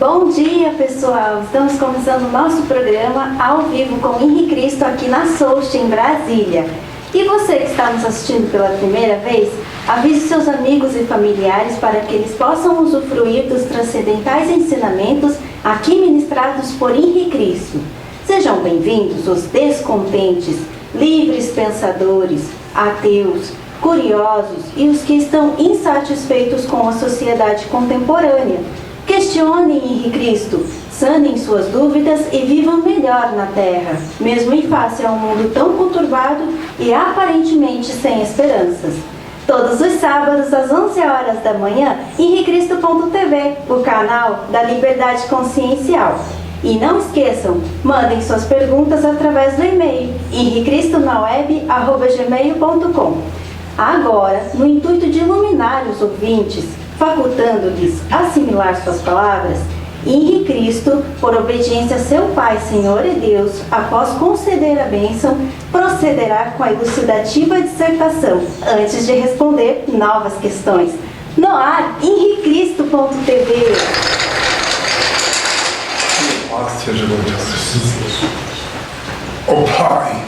Bom dia, pessoal! Estamos começando o nosso programa ao vivo com Henri Cristo aqui na Soust, em Brasília. E você que está nos assistindo pela primeira vez, avise seus amigos e familiares para que eles possam usufruir dos transcendentais ensinamentos aqui ministrados por Henri Cristo. Sejam bem-vindos os descontentes, livres pensadores, ateus, curiosos e os que estão insatisfeitos com a sociedade contemporânea. Questionem Henri Cristo, sanem suas dúvidas e vivam melhor na Terra, mesmo em face a um mundo tão conturbado e aparentemente sem esperanças. Todos os sábados às 11 horas da manhã, henricristo.tv, o canal da Liberdade Consciencial. E não esqueçam, mandem suas perguntas através do e-mail henricristonaWeb@gmail.com. Agora, no intuito de iluminar os ouvintes, facultando-lhes assimilar suas palavras, Henri Cristo, por obediência a seu Pai, Senhor e Deus, após conceder a bênção, procederá com a elucidativa dissertação, antes de responder novas questões. No ar, henricristo.tv. Paz seja com Jesus. O Pai,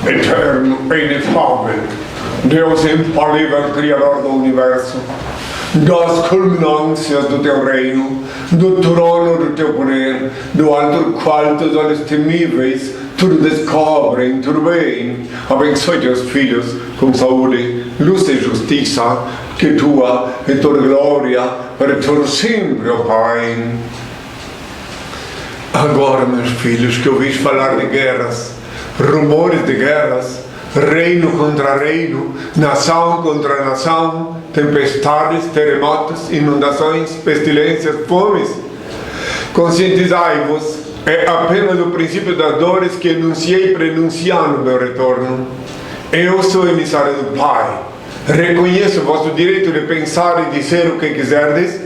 eterno e inefável, Deus infalível, Criador do Universo, das culminâncias do teu reino, do trono do teu poder, do alto do qual teus olhos temíveis tudo descobrem, tudo bem. Abençoe teus filhos com saúde, luz e justiça, que tua é toda glória para todo sempre, ó Pai. Agora, meus filhos, que ouvis falar de guerras, rumores de guerras, reino contra reino, nação contra nação, tempestades, terremotos, inundações, pestilências, fomes. Conscientizai-vos, é apenas o princípio das dores que enunciei prenunciando meu retorno. Eu sou emissário do Pai. Reconheço o vosso direito de pensar e dizer o que quiserdes,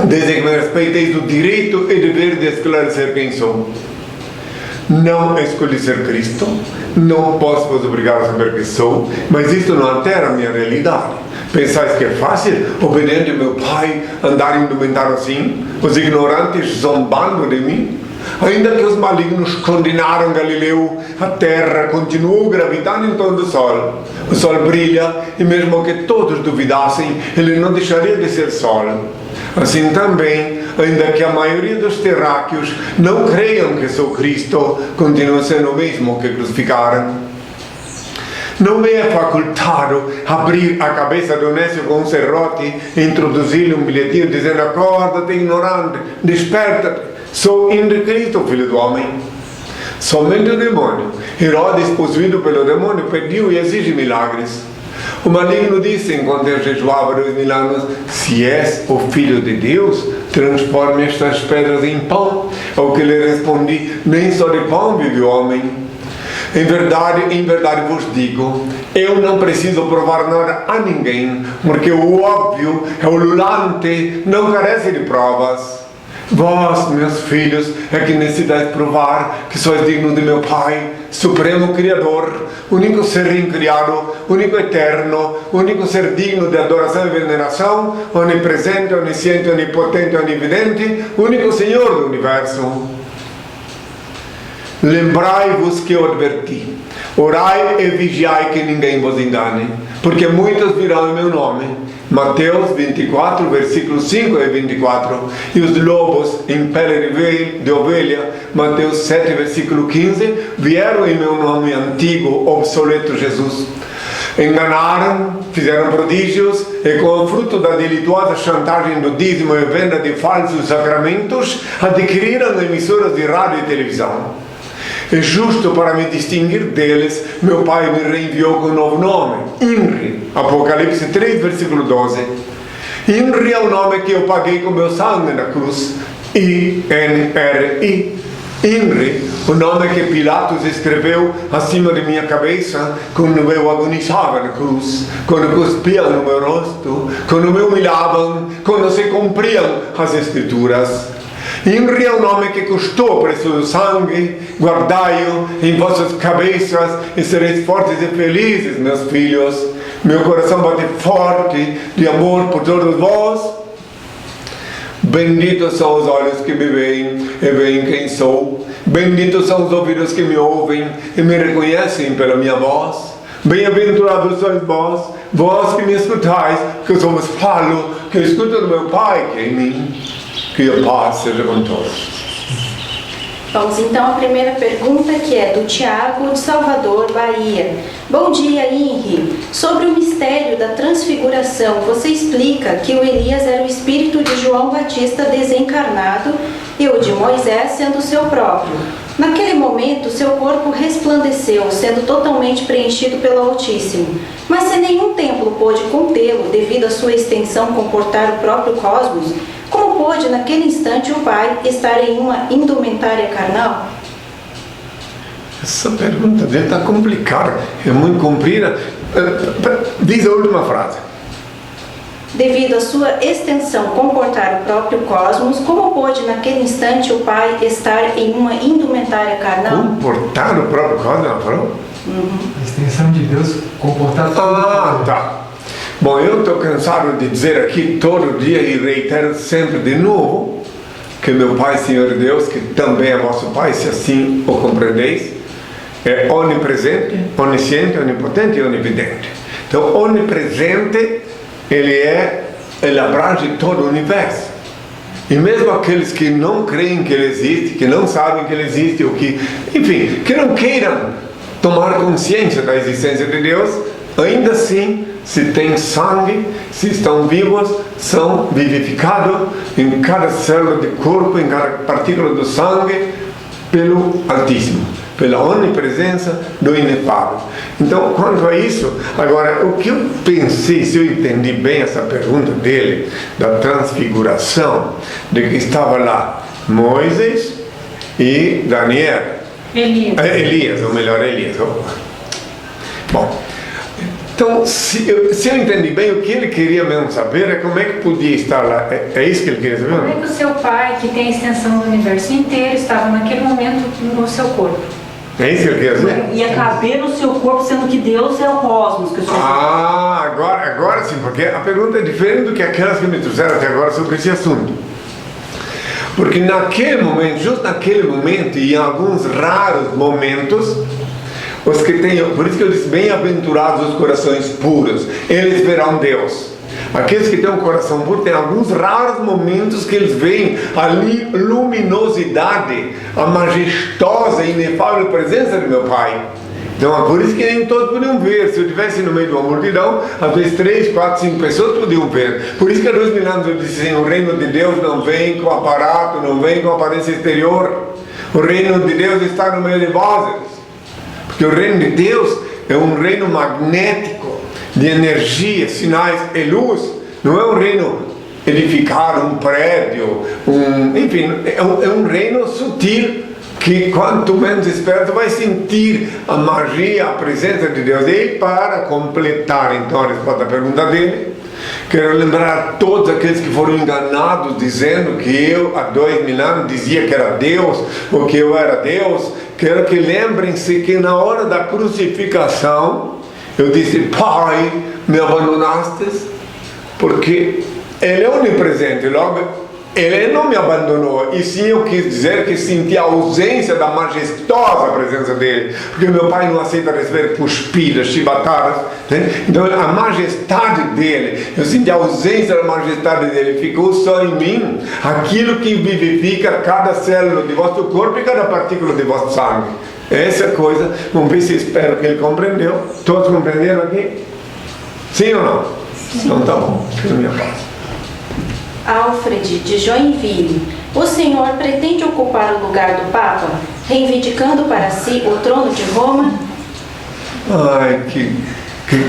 desde que me respeiteis o direito e dever de esclarecer quem sou. Não escolhi ser Cristo, não posso vos obrigar a saber quem sou, mas isto não altera a minha realidade. Pensais que é fácil, obediente ao meu Pai, andar indumentado assim, os ignorantes zombando de mim? Ainda que os malignos condenaram Galileu, a terra continuou gravitando em torno do sol. O sol brilha e mesmo que todos duvidassem, ele não deixaria de ser sol. Assim também, ainda que a maioria dos terráqueos não creiam que sou Cristo, continua sendo o mesmo que crucificaram. Não me é facultado abrir a cabeça do Nécio com um serrote e introduzir-lhe um bilhetinho dizendo: acorda-te, ignorante, desperta-te, sou Henri Cristo, filho do homem. Somente o demônio, Herodes, possuído pelo demônio, pediu e exige milagres. O maligno disse, enquanto eu jejuava 2000 anos: se és o Filho de Deus, transforme estas pedras em pão. Ao que lhe respondi: nem só de pão vive o homem. Em verdade vos digo, eu não preciso provar nada a ninguém, porque o óbvio é ululante, não carece de provas. Vós, meus filhos, é que necessitais provar que sois dignos de meu Pai, Supremo Criador, único ser incriado, único eterno, único ser digno de adoração e veneração, onipresente, onisciente, onipotente, onividente, único Senhor do Universo. Lembrai-vos que eu adverti: orai e vigiai que ninguém vos engane, porque muitos virão em meu nome. Mateus 24, versículos 5 e 24. E os lobos em pele de ovelha, Mateus 7, versículo 15, vieram em meu nome antigo, obsoleto Jesus. Enganaram, fizeram prodígios e com o fruto da delituosa chantagem do dízimo e venda de falsos sacramentos, adquiriram emissoras de rádio e televisão. É justo para me distinguir deles, meu Pai me reenviou com um novo nome, Henri, Apocalipse 3, versículo 12. Henri é o nome que eu paguei com meu sangue na cruz, I-N-R-I. Henri, o nome que Pilatos escreveu acima de minha cabeça quando eu agonizava na cruz, quando cuspiam no meu rosto, quando me humilhavam, quando se cumpriam as Escrituras. Henri é o nome que custou o preço do sangue. Guardai-o em vossas cabeças e sereis fortes e felizes, meus filhos. Meu coração bate forte de amor por todos vós. Benditos são os olhos que me veem e veem quem sou. Benditos são os ouvidos que me ouvem e me reconhecem pela minha voz. Bem-aventurados sois vós, vós que me escutais, que eu só vos falo, que eu escuto do meu Pai que é em mim. Que a paz seja com todos. Vamos então à primeira pergunta, que é do Tiago, de Salvador, Bahia. Bom dia, Henri. Sobre o mistério da transfiguração, você explica que o Elias era o espírito de João Batista desencarnado e o de Moisés sendo o seu próprio. Naquele momento, seu corpo resplandeceu, sendo totalmente preenchido pelo Altíssimo. Mas se nenhum templo pôde contê-lo, devido à sua extensão comportar o próprio cosmos, como pôde, naquele instante, o Pai estar em uma indumentária carnal? Essa pergunta dele está complicada, é muito comprida. Diz a última frase. Devido à sua extensão comportar o próprio cosmos, como pôde, naquele instante, o Pai estar em uma indumentária carnal? Comportar o próprio cosmos, ela falou? A extensão de Deus comportar tudo. Ah, tá. Bom, eu estou cansado de dizer aqui todo dia e reitero sempre de novo que meu Pai, Senhor Deus, que também é vosso Pai, se assim o compreendeis, é onipresente, onisciente, onipotente e onividente. Então, onipresente, ele abrange todo o universo. E mesmo aqueles que não creem que ele existe, que não sabem que ele existe, ou que, enfim, que não queiram tomar consciência da existência de Deus, ainda assim, se tem sangue, se estão vivos, são vivificados em cada célula de corpo, em cada partícula do sangue, pelo Altíssimo, pela onipresença do inefável. Então, quanto a isso, agora, o que eu pensei, se eu entendi bem essa pergunta dele, da transfiguração, de que estava lá Moisés e Daniel. Elias, ou melhor, Elias. Bom, então, se eu entendi bem, o que ele queria mesmo saber é como é que podia estar lá. É isso que ele queria saber? Como é que o seu Pai, que tem a extensão do universo inteiro, estava naquele momento no seu corpo? É isso que ele queria saber? Ia caber no seu corpo, sendo que Deus é o cosmos. Que o senhor... Agora sim, porque a pergunta é diferente do que aquelas que me trouxeram até agora sobre esse assunto. Porque naquele momento, justo naquele momento, e em alguns raros momentos, os que têm, por isso que eu disse, bem-aventurados os corações puros, eles verão Deus. Aqueles que têm um coração puro, tem alguns raros momentos que eles veem a luminosidade, a majestosa e inefável presença de meu Pai. Então é por isso que nem todos podiam ver. Se eu estivesse no meio de uma multidão, às vezes 3, 4, 5 pessoas podiam ver. Por isso que há 2000 anos eu disse assim, o reino de Deus não vem com aparato, não vem com aparência exterior. O reino de Deus está no meio de vós. Porque o reino de Deus é um reino magnético, de energia, sinais e luz. Não é um reino edificar um prédio, enfim, é um reino sutil, que quanto menos esperto vai sentir a magia, a presença de Deus. E para completar então a resposta à pergunta dele, quero lembrar a todos aqueles que foram enganados dizendo que eu há 2000 anos dizia que era Deus, ou que eu era Deus. Quero que lembrem-se que na hora da crucificação eu disse, Pai, me abandonastes, porque Ele é onipresente, logo Ele não me abandonou, e sim eu quis dizer que senti a ausência da majestosa presença dele, porque meu Pai não aceita receber cuspidas, chibatadas, né? Então a majestade dele, eu senti a ausência da majestade dele, ficou só em mim aquilo que vivifica cada célula de vosso corpo e cada partícula de vosso sangue. Essa coisa, vamos ver se espero que ele compreendeu. Todos compreenderam aqui? Sim ou não? Sim. Então tá bom, fica minha paz. Alfred, de Joinville. O senhor pretende ocupar o lugar do Papa, reivindicando para si o trono de Roma? Ai, que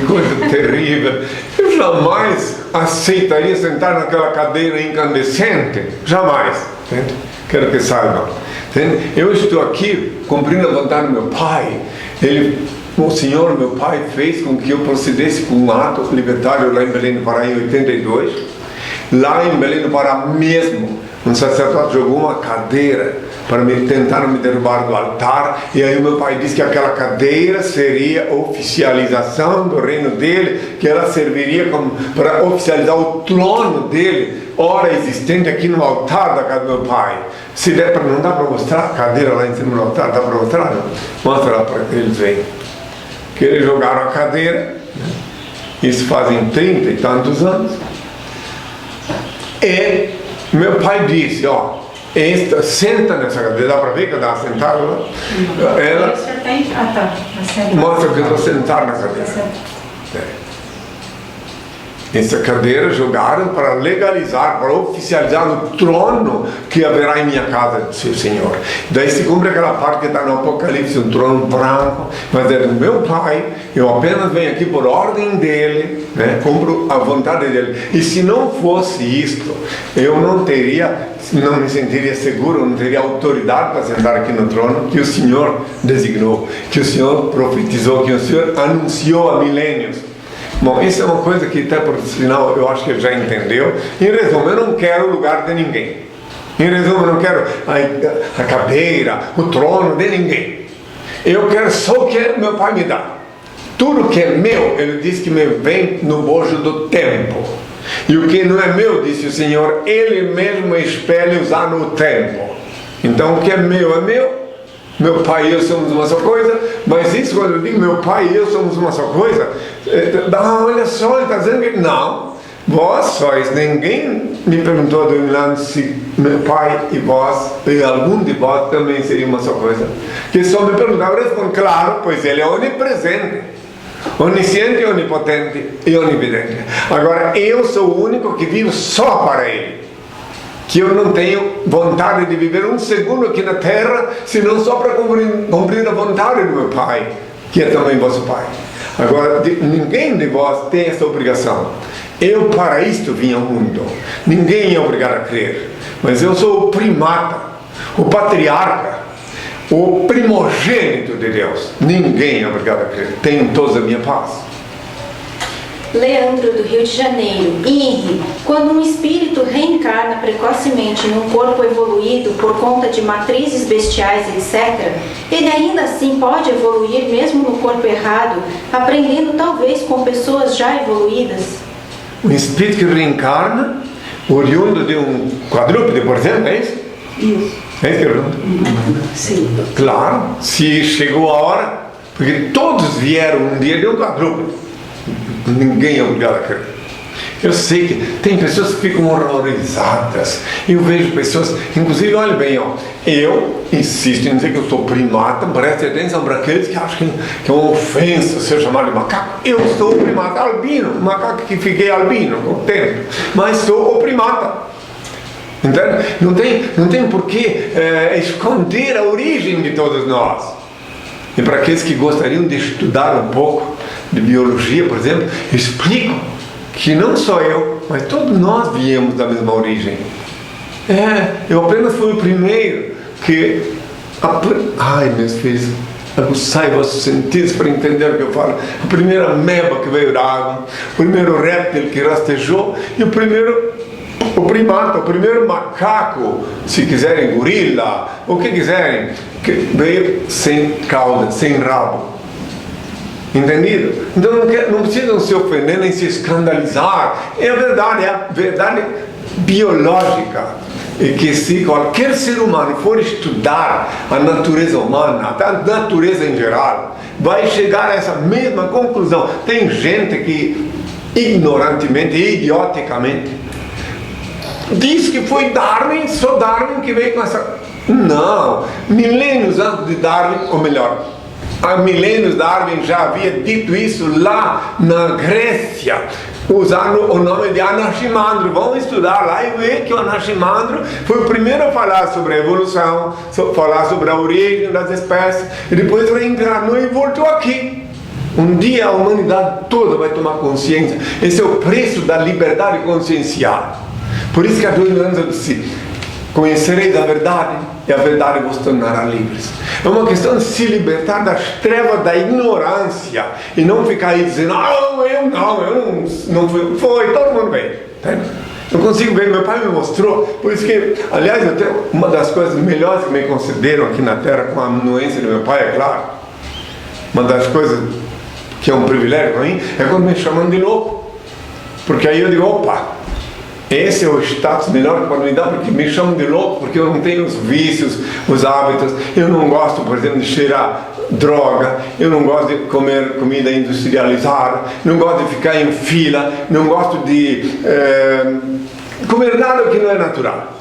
coisa terrível. Eu jamais aceitaria sentar naquela cadeira incandescente. Jamais. Entende? Quero que saibam. Entende? Eu estou aqui cumprindo a vontade do meu Pai. O Senhor, meu Pai, fez com que eu procedesse com um ato libertário lá em Belém do Pará em 82. Lá em Belém do Pará mesmo, um sacerdote jogou uma cadeira para tentar me derrubar do altar. E aí o meu pai disse que aquela cadeira seria a oficialização do reino dele, que ela serviria para oficializar o trono dele, ora existente aqui no altar da casa do meu pai. Se der para, não dá para mostrar a cadeira lá em cima do altar? Dá para mostrar? Não? Mostra lá para eles verem. Que eles jogaram a cadeira, né? Isso fazem 30 e tantos anos. E meu pai disse, ó, senta nessa cadeira, dá para ver que ela está sentada lá? Ela mostra que eu estou sentado na cadeira. Essa cadeira jogaram para legalizar, para oficializar o trono que haverá em minha casa, disse o Senhor. Daí se cumpre aquela parte que está no Apocalipse, um trono branco, mas é do meu pai, eu apenas venho aqui por ordem dele, né? Cumpro a vontade dele. E se não fosse isto, eu não me sentiria seguro, não teria autoridade para sentar aqui no trono que o Senhor designou, que o Senhor profetizou, que o Senhor anunciou há milênios. Bom, isso é uma coisa que até por sinal eu acho que ele já entendeu. Em resumo, eu não quero o lugar de ninguém. Em resumo, eu não quero a cadeira, o trono de ninguém. Eu quero só o que meu pai me dá. Tudo que é meu, ele diz que me vem no bojo do tempo. E o que não é meu, disse o Senhor, ele mesmo espelha usar no tempo. Então o que é meu é meu. Meu pai e eu somos uma só coisa, mas isso quando eu digo meu pai e eu somos uma só coisa, olha só, ele está dizendo que não, vós sois, ninguém me perguntou do Milano se meu pai e vós, e algum de vós também seria uma só coisa, que só me perguntaram, eu respondo, claro, pois ele é onipresente, onisciente, onipotente e onividente. Agora, eu sou o único que vivo só para ele, que eu não tenho vontade de viver um segundo aqui na terra, senão só para cumprir a vontade do meu Pai, que é também vosso Pai. Agora, ninguém de vós tem essa obrigação. Eu para isto vim ao mundo. Ninguém é obrigado a crer. Mas eu sou o primata, o patriarca, o primogênito de Deus. Ninguém é obrigado a crer. Tenho todos a minha paz. Leandro, do Rio de Janeiro. Henri, quando um espírito reencarna precocemente num corpo evoluído por conta de matrizes bestiais, etc., ele ainda assim pode evoluir mesmo no corpo errado, aprendendo talvez com pessoas já evoluídas? Um espírito que reencarna, oriundo de um quadrúpede, por exemplo, é isso? Isso. É isso que eu pergunto? Sim. Claro, se chegou a hora, porque todos vieram um dia de um quadrúpede. Ninguém é obrigado a crer. Eu sei que tem pessoas que ficam horrorizadas. Eu vejo pessoas, inclusive, olha bem, ó, eu insisto em dizer que eu sou primata. Preste atenção para aqueles que acham que é uma ofensa ser chamado de macaco. Eu sou o primata albino, macaco que fiquei albino com o tempo, mas sou o primata. Entende? Não tem por que esconder a origem de todos nós. E para aqueles que gostariam de estudar um pouco de biologia, por exemplo, explico que não só eu, mas todos nós viemos da mesma origem. Eu apenas fui o primeiro que... Ai, meus filhos, aguçai vossos sentidos para entender o que eu falo. A primeira ameba que veio da água, o primeiro réptil que rastejou e o primata, o primeiro macaco, se quiserem gorila, o que quiserem, que veio sem cauda, sem rabo. Entendido? Então não precisam se ofender nem se escandalizar. É a verdade biológica. E que se qualquer ser humano for estudar a natureza humana, a natureza em geral, vai chegar a essa mesma conclusão. Tem gente que ignorantemente e idioticamente diz que foi Darwin, só Darwin que veio com essa... Não, milênios antes de Darwin, ou melhor, há milênios Darwin já havia dito isso lá na Grécia, usando o nome de Anaximandro. Vão estudar lá e ver que o Anaximandro foi o primeiro a falar sobre a evolução, falar sobre a origem das espécies, e depois reencarnou e voltou aqui. Um dia a humanidade toda vai tomar consciência. Esse é o preço da liberdade consciencial. Por isso que há 2000 anos eu disse: conhecereis a verdade e a verdade vos tornará livres. É uma questão de se libertar das trevas da ignorância e não ficar aí dizendo: eu não fui. Foi, todo mundo veio. Eu consigo ver, meu pai me mostrou. Por isso que, aliás, até uma das coisas melhores que me concederam aqui na Terra, com a anuência do meu pai, é claro, uma das coisas que é um privilégio para mim, é quando me chamam de louco. Porque aí eu digo, opa, esse é o status melhor que pode me dar, porque me chamam de louco, porque eu não tenho os vícios, os hábitos, eu não gosto, por exemplo, de cheirar droga, eu não gosto de comer comida industrializada, não gosto de ficar em fila, não gosto de comer nada que não é natural.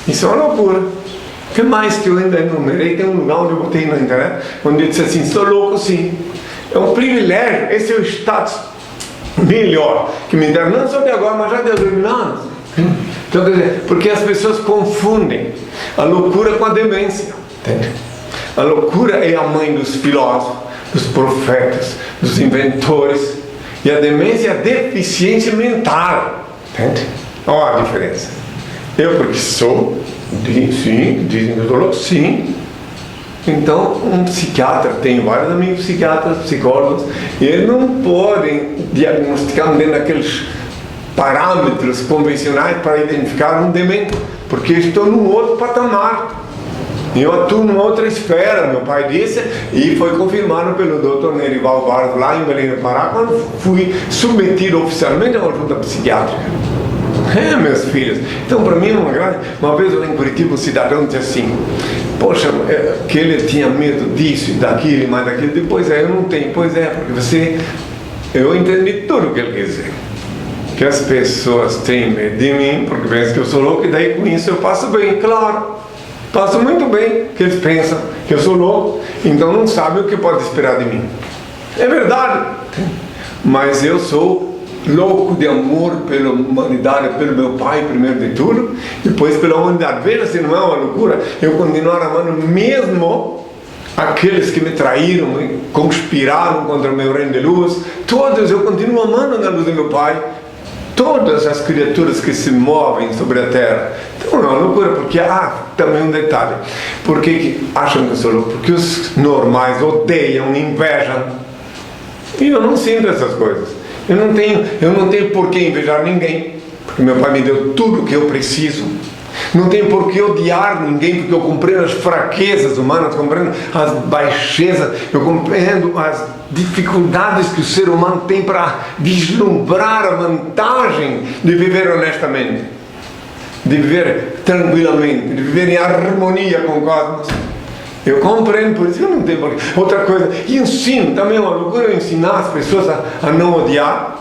Isso é uma loucura. O que mais que eu ainda enumerei? Tem um lugar onde eu botei na internet, onde eu disse assim, sou louco sim. É um privilégio, esse é o status melhor que me deram, não só de agora, mas já de 2000 anos. Então, quer dizer, porque as pessoas confundem a loucura com a demência. Entende? A loucura é a mãe dos filósofos, dos profetas, dos inventores, e a demência é a deficiência mental. Entende? Olha a diferença. Eu, porque sou, sim, dizem que eu sou louco, sim. Então, um psiquiatra, tenho vários amigos psiquiatras, psicólogos, e eles não podem diagnosticar dentro daqueles parâmetros convencionais para identificar um demente, porque estou num outro patamar. Eu atuo numa outra esfera, meu pai disse, e foi confirmado pelo Dr. Nerival Vargas lá em Belém do Pará, quando fui submetido oficialmente a uma junta psiquiátrica. Meus filhos. Então, para mim, uma vez eu em Curitiba, um cidadão disse assim, poxa, que ele tinha medo disso e daquilo e mais daquilo. Depois eu não tenho. Pois é, porque eu entendi tudo o que ele quer dizer. Que as pessoas têm medo de mim, porque pensam que eu sou louco, e daí com isso eu passo bem, claro. Passo muito bem, que eles pensam que eu sou louco, então não sabem o que pode esperar de mim. É verdade. Mas eu sou louco de amor pela humanidade, pelo meu pai, primeiro de tudo, depois pela humanidade. Veja se não é uma loucura eu continuar amando mesmo aqueles que me traíram, me conspiraram contra o meu reino de luz. Todos eu continuo amando na luz do meu pai, todas as criaturas que se movem sobre a terra. Então não é uma loucura, porque também um detalhe, por que acham que eu sou louco? Porque os normais odeiam, invejam, e eu não sinto essas coisas. Eu não tenho por que invejar ninguém, porque meu pai me deu tudo o que eu preciso. Não tenho por que odiar ninguém, porque eu compreendo as fraquezas humanas, compreendo as baixezas, eu compreendo as dificuldades que o ser humano tem para vislumbrar a vantagem de viver honestamente, de viver tranquilamente, de viver em harmonia com o cosmos. Eu compreendo, por isso eu não tenho. Outra coisa, e ensino, também é uma loucura eu ensinar as pessoas a não odiar.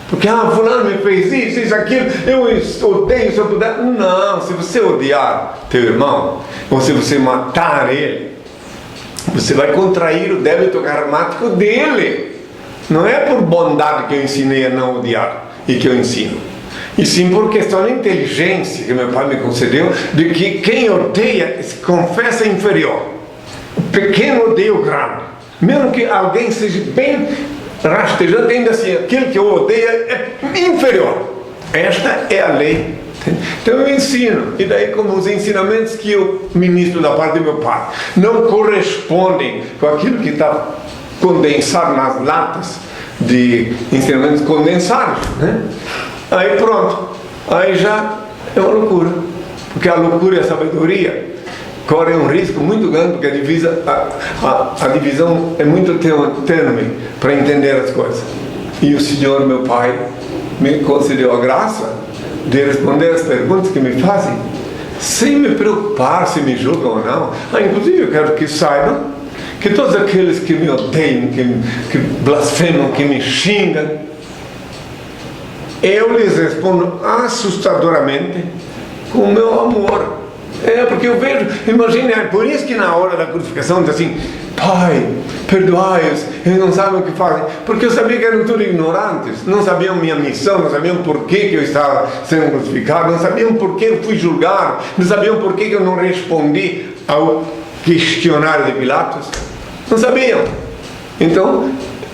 Porque fulano me fez isso, aquilo, eu odeio se eu puder. Não, se você odiar teu irmão, ou se você matar ele, você vai contrair o débito karmático dele. Não é por bondade que eu ensinei a não odiar e que eu ensino, e sim por questão de inteligência que meu pai me concedeu, de que quem odeia se confessa inferior. O pequeno odeia o grande. Mesmo que alguém seja bem rastejante, ainda assim, aquele que eu odeio é inferior. Esta é a lei. Então eu ensino, e daí como os ensinamentos que eu ministro da parte do meu pai não correspondem com aquilo que está condensado nas latas de ensinamentos condensados, né? Aí pronto, aí já é uma loucura, porque a loucura e a sabedoria correm um risco muito grande, porque a divisão é muito tênue para entender as coisas. E o Senhor, meu Pai, me concedeu a graça de responder as perguntas que me fazem, sem me preocupar se me julgam ou não. Inclusive eu quero que saibam que todos aqueles que me odeiam, que blasfemam, que me xingam, eu lhes respondo assustadoramente com o meu amor. Porque eu vejo, imagine, por isso que na hora da crucificação diz assim, Pai, perdoai-os, eles não sabem o que fazem, porque eu sabia que eram tudo ignorantes, não sabiam minha missão, não sabiam por que eu estava sendo crucificado, não sabiam por que eu fui julgado, não sabiam por que eu não respondi ao questionário de Pilatos, não sabiam. Então,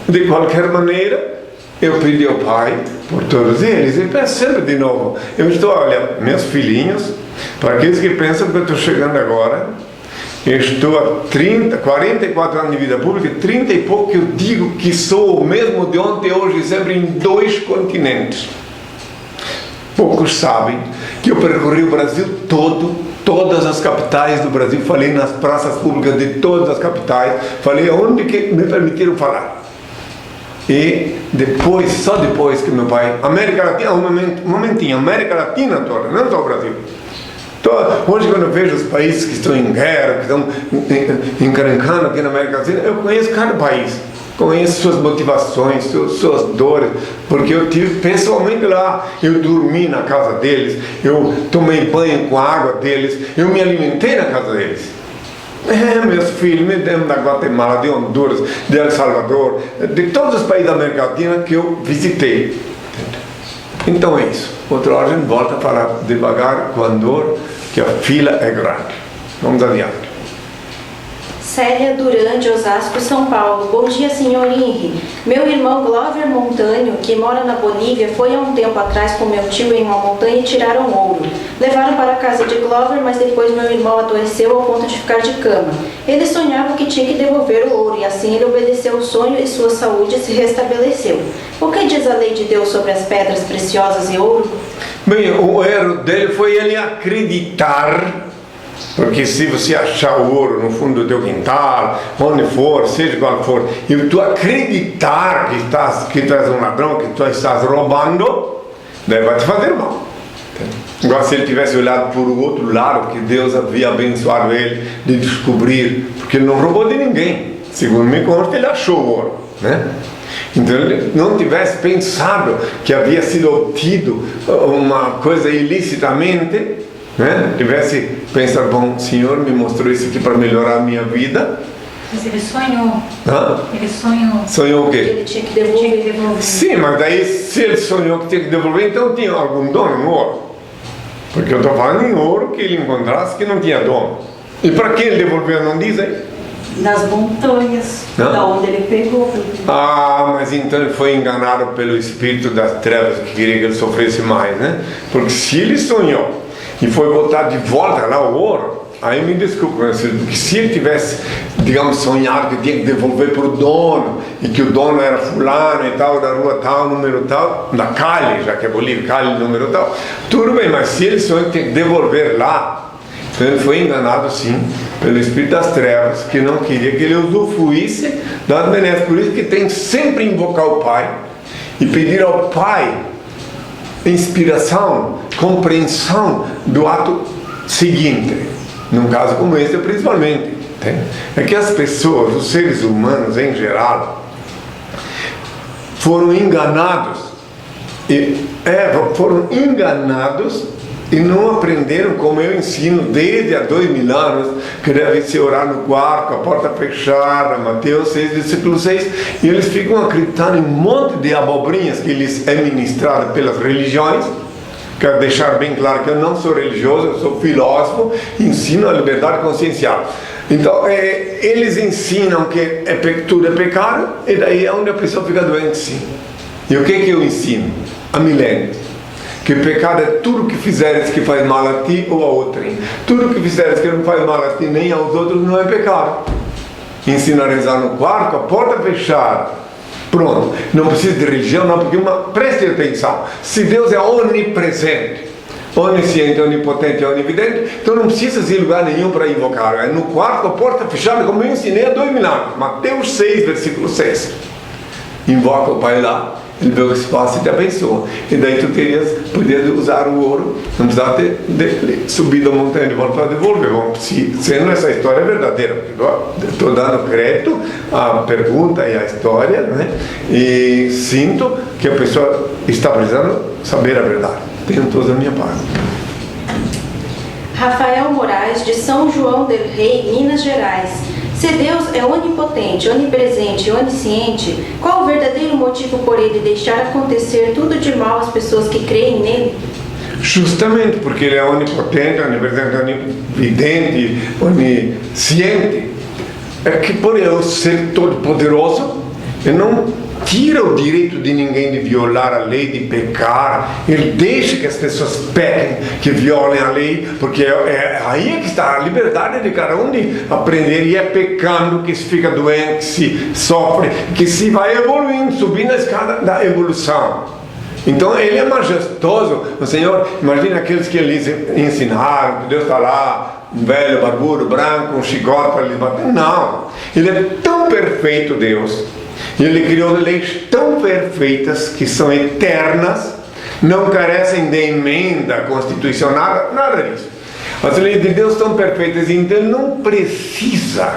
de qualquer maneira, eu pedi ao Pai por todos eles, e peço sempre de novo, eu estou, olha, meus filhinhos, para aqueles que pensam que eu estou chegando agora, eu estou há 44 anos de vida pública, 30 e pouco que eu digo que sou o mesmo de ontem, hoje e sempre em 2 continentes. poucos sabem que eu percorri o Brasil todo, todas as capitais do Brasil, falei nas praças públicas de todas as capitais, falei onde que me permitiram falar. E depois, só depois que meu pai, América Latina, um momentinho, América Latina toda, não só o Brasil. Hoje, quando eu vejo os países que estão em guerra, que estão encrencando aqui na América Latina, eu conheço cada país, conheço suas motivações, suas dores, porque eu tive pessoalmente lá, eu dormi na casa deles, eu tomei banho com a água deles, eu me alimentei na casa deles. Meus filhos me deram da Guatemala, de Honduras, de El Salvador, de todos os países da América Latina que eu visitei. Então é isso. Outra hora a gente volta a falar devagar, com andor, que a fila é grande. Vamos adiante. Célia Duran, de Osasco, São Paulo. Bom dia, senhor Henry. Meu irmão Glover Montanho, que mora na Bolívia, foi há um tempo atrás com meu tio em uma montanha e tiraram ouro. Levaram para a casa de Glover, mas depois meu irmão adoeceu ao ponto de ficar de cama. Ele sonhava que tinha que devolver o ouro e assim ele obedeceu o sonho e sua saúde se restabeleceu. O que diz a lei de Deus sobre as pedras preciosas e ouro? Bem, o erro dele foi ele acreditar. Porque se você achar o ouro no fundo do teu quintal, onde for, seja qual for, e tu acreditar que tu és um ladrão, que tu estás roubando, daí vai te fazer mal. Igual se ele tivesse olhado por o outro lado, que Deus havia abençoado ele de descobrir, porque ele não roubou de ninguém. Segundo me consta, ele achou o ouro, né? Então ele não tivesse pensado que havia sido obtido uma coisa ilicitamente, né? Tivesse pensado, bom, o Senhor me mostrou isso aqui para melhorar a minha vida. Mas ele sonhou. Ele sonhou. Sonhou o quê? Ele tinha que devolver. Sim, mas daí se ele sonhou que tinha que devolver, então tinha algum dono no ouro. Porque eu estou falando em ouro que ele encontrasse que não tinha dono. E para quem ele devolveu, não diz aí? Nas montanhas, da onde ele pegou. Mas então ele foi enganado pelo espírito das trevas que queria que ele sofresse mais, né? Porque se ele sonhou e foi botar de volta lá o ouro, aí me desculpa, porque se ele tivesse, digamos, sonhado que tinha que devolver para o dono, e que o dono era fulano e tal, da rua tal, número tal, da Cali, já que é Bolívia, Cali, número tal, tudo bem, mas se ele sonhou que tinha que devolver lá, então ele foi enganado sim, pelo espírito das trevas, que não queria que ele usufruísse das benesses. Por isso que tem sempre invocar o Pai, e pedir ao Pai inspiração, compreensão do ato seguinte, num caso como esse principalmente, entende? É que as pessoas, os seres humanos em geral, foram enganados e não aprenderam como eu ensino desde há 2000 anos, que deve se orar no quarto, a porta fechada, Mateus 6, versículo 6, e eles ficam acreditando em um monte de abobrinhas que lhes é ministrada pelas religiões. Quero deixar bem claro que eu não sou religioso, eu sou filósofo, ensino a liberdade consciencial. Então, eles ensinam que tudo é pecado, e daí é onde a pessoa fica doente, sim. E o que eu ensino? Há milênios. Que pecado é tudo que fizeres que faz mal a ti ou a outrem. Tudo que fizeres que não faz mal a ti nem aos outros não é pecado. Ensina a rezar no quarto, a porta fechada. Pronto. Não precisa de religião, não, porque preste atenção. Se Deus é onipresente, onisciente, onipotente, onividente, então não precisa ir em lugar nenhum para invocar. É no quarto, a porta fechada, como eu ensinei há 2000 anos. Mateus 6, versículo 6. Invoca o Pai lá. Ele vê o que se passa e te abençoa. E daí tu poderia usar o ouro, não precisava ter subido a montanha de volta para devolver. Bom, sendo essa história verdadeira, estou dando crédito à pergunta e à história, né? E sinto que a pessoa está precisando saber a verdade. Tenham todos a minha parte. Rafael Moraes, de São João del Rei, Minas Gerais. Se Deus é onipotente, onipresente e onisciente, qual o verdadeiro motivo por ele deixar acontecer tudo de mal às pessoas que creem nele? Justamente porque ele é onipotente, onipresente, onividente, onisciente, é que por ele ser todo poderoso, ele não tira o direito de ninguém de violar a lei, de pecar. Ele deixa que as pessoas pequem, que violem a lei, porque aí é que está a liberdade de cada um de aprender, e é pecando que se fica doente, que se sofre, que se vai evoluindo, subindo a escada da evolução. Então ele é majestoso. O Senhor, imagina aqueles que eles ensinaram, que Deus está lá, um velho barbudo, branco, um chicote para lhes bater. Não, ele é tão perfeito, Deus. E ele criou leis tão perfeitas que são eternas, não carecem de emenda constitucional, nada disso. As leis de Deus são perfeitas, então ele não precisa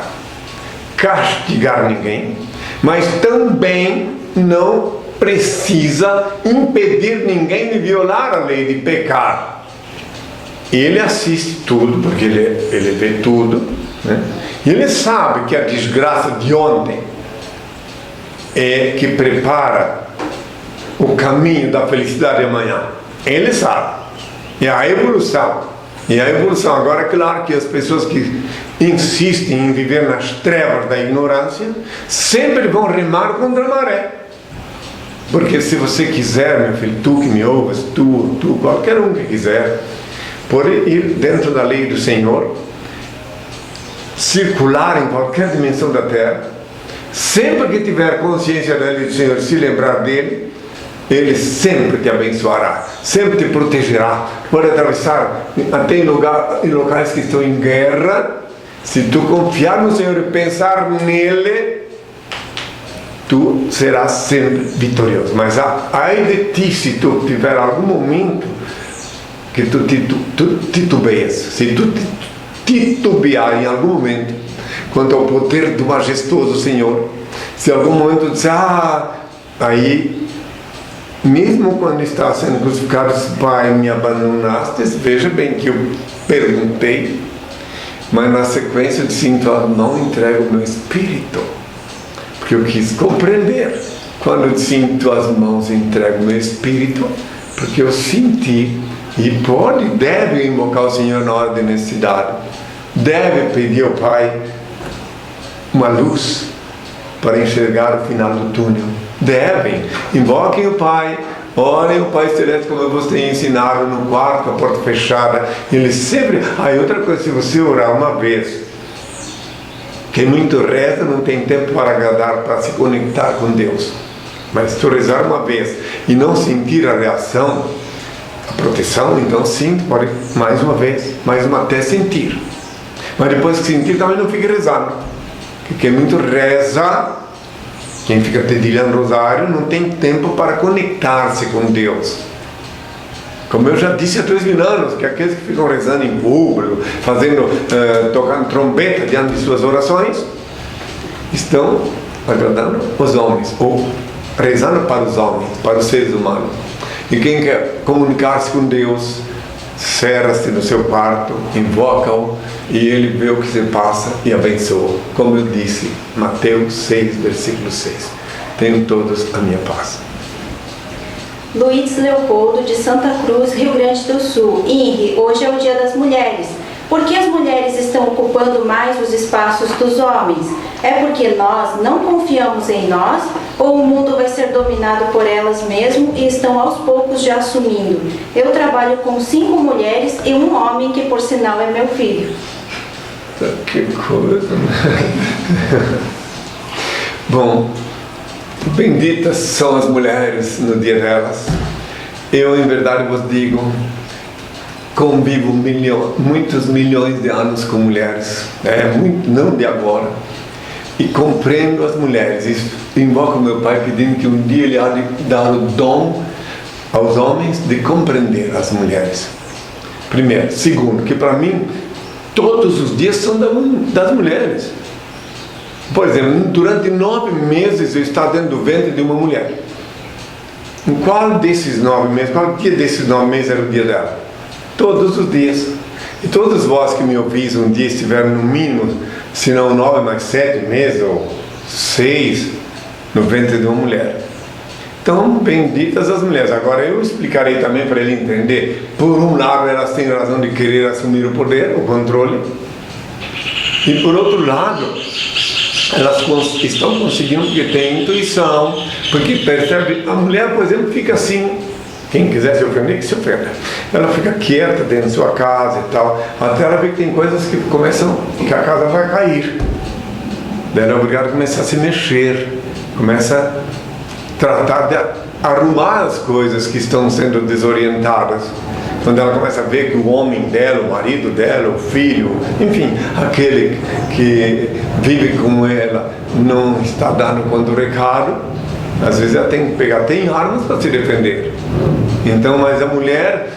castigar ninguém, mas também não precisa impedir ninguém de violar a lei, de pecar. Ele assiste tudo, porque ele vê tudo, né? E ele sabe que a desgraça de ontem é que prepara o caminho da felicidade de amanhã. Ele sabe. E a evolução. Agora é claro que as pessoas que insistem em viver nas trevas da ignorância sempre vão remar contra a maré. Porque se você quiser, meu filho, tu que me ouves, tu, qualquer um que quiser, pode ir dentro da lei do Senhor, circular em qualquer dimensão da terra, sempre que tiver consciência da lei do Senhor, se lembrar dele, ele sempre te abençoará, sempre te protegerá. Pode atravessar até em locais que estão em guerra. Se tu confiar no Senhor e pensar nele, tu serás sempre vitorioso. Mas ai de ti se tu tiver algum momento que tu titubeias, se tu titubear em algum momento quanto ao poder do majestoso Senhor, se algum momento tu disser, aí mesmo quando está sendo crucificado, Pai, me abandonaste, veja bem que eu perguntei, mas na sequência eu disse, então não entrego o meu espírito, porque eu quis compreender. Quando eu disse, em tuas mãos entrego o meu espírito, porque eu senti, e deve invocar o Senhor na hora de necessidade, deve pedir ao Pai uma luz para enxergar o final do túnel. Devem, invoquem o Pai, orem o Pai Celeste como eu vos tenho ensinado no quarto, a porta fechada. Ele sempre. E outra coisa, se você orar uma vez, quem muito reza não tem tempo para agradar, para se conectar com Deus. Mas se tu rezar uma vez e não sentir a reação, a proteção, então sim, pode mais uma vez, até sentir. Mas depois que sentir, também não fique rezando. Porque quem muito reza, quem fica dedilhando rosário, não tem tempo para conectar-se com Deus. Como eu já disse há 3.000 anos, que aqueles que ficam rezando em público, tocando trombeta diante de suas orações, estão agradando os homens, ou rezando para os homens, para os seres humanos. E quem quer comunicar-se com Deus, cerra-se no seu quarto, invoca-o, e ele vê o que se passa e abençoa. Como eu disse, Mateus 6, versículo 6. Tenham todos a minha paz. Luiz Leopoldo, de Santa Cruz, Rio Grande do Sul. INRI, hoje é o Dia das Mulheres. Por que as mulheres estão ocupando mais os espaços dos homens? É porque nós não confiamos em nós, ou o mundo vai ser dominado por elas mesmo e estão aos poucos já assumindo? Eu trabalho com 5 mulheres e um homem que, por sinal, é meu filho. Que coisa! Bom, benditas são as mulheres no dia delas. Eu, em verdade, vos digo, convivo muitos milhões de anos com mulheres, não de agora, e compreendo as mulheres. E invoco meu Pai pedindo que um dia Ele há de dar o dom aos homens de compreender as mulheres. Primeiro. Segundo, que para mim todos os dias são das mulheres. Por exemplo, durante 9 meses eu estava dentro do ventre de uma mulher. Em qual desses 9 meses, qual dia desses 9 meses era o dia dela? Todos os dias. E todos vós que me ouvis um dia estiveram no mínimo, se não 9 mais 7 meses, ou 6, no ventre de uma mulher. Então, benditas as mulheres. Agora eu explicarei também para ele entender. Por um lado, elas têm razão de querer assumir o poder, o controle. E por outro lado, elas estão conseguindo porque tem intuição, porque percebe. A mulher, por exemplo, fica assim. Quem quiser se ofender, que se ofenda. Ela fica quieta dentro da sua casa e tal, até ela vê que tem coisas que começam, que a casa vai cair. Daí ela é obrigada a começar a se mexer, começa a tratar arrumar as coisas que estão sendo desorientadas. Quando ela começa a ver que o homem dela, o marido dela, o filho, enfim, aquele que vive com ela não está dando conta do recado, às vezes ela tem que pegar, tem armas para se defender. Então, mas a mulher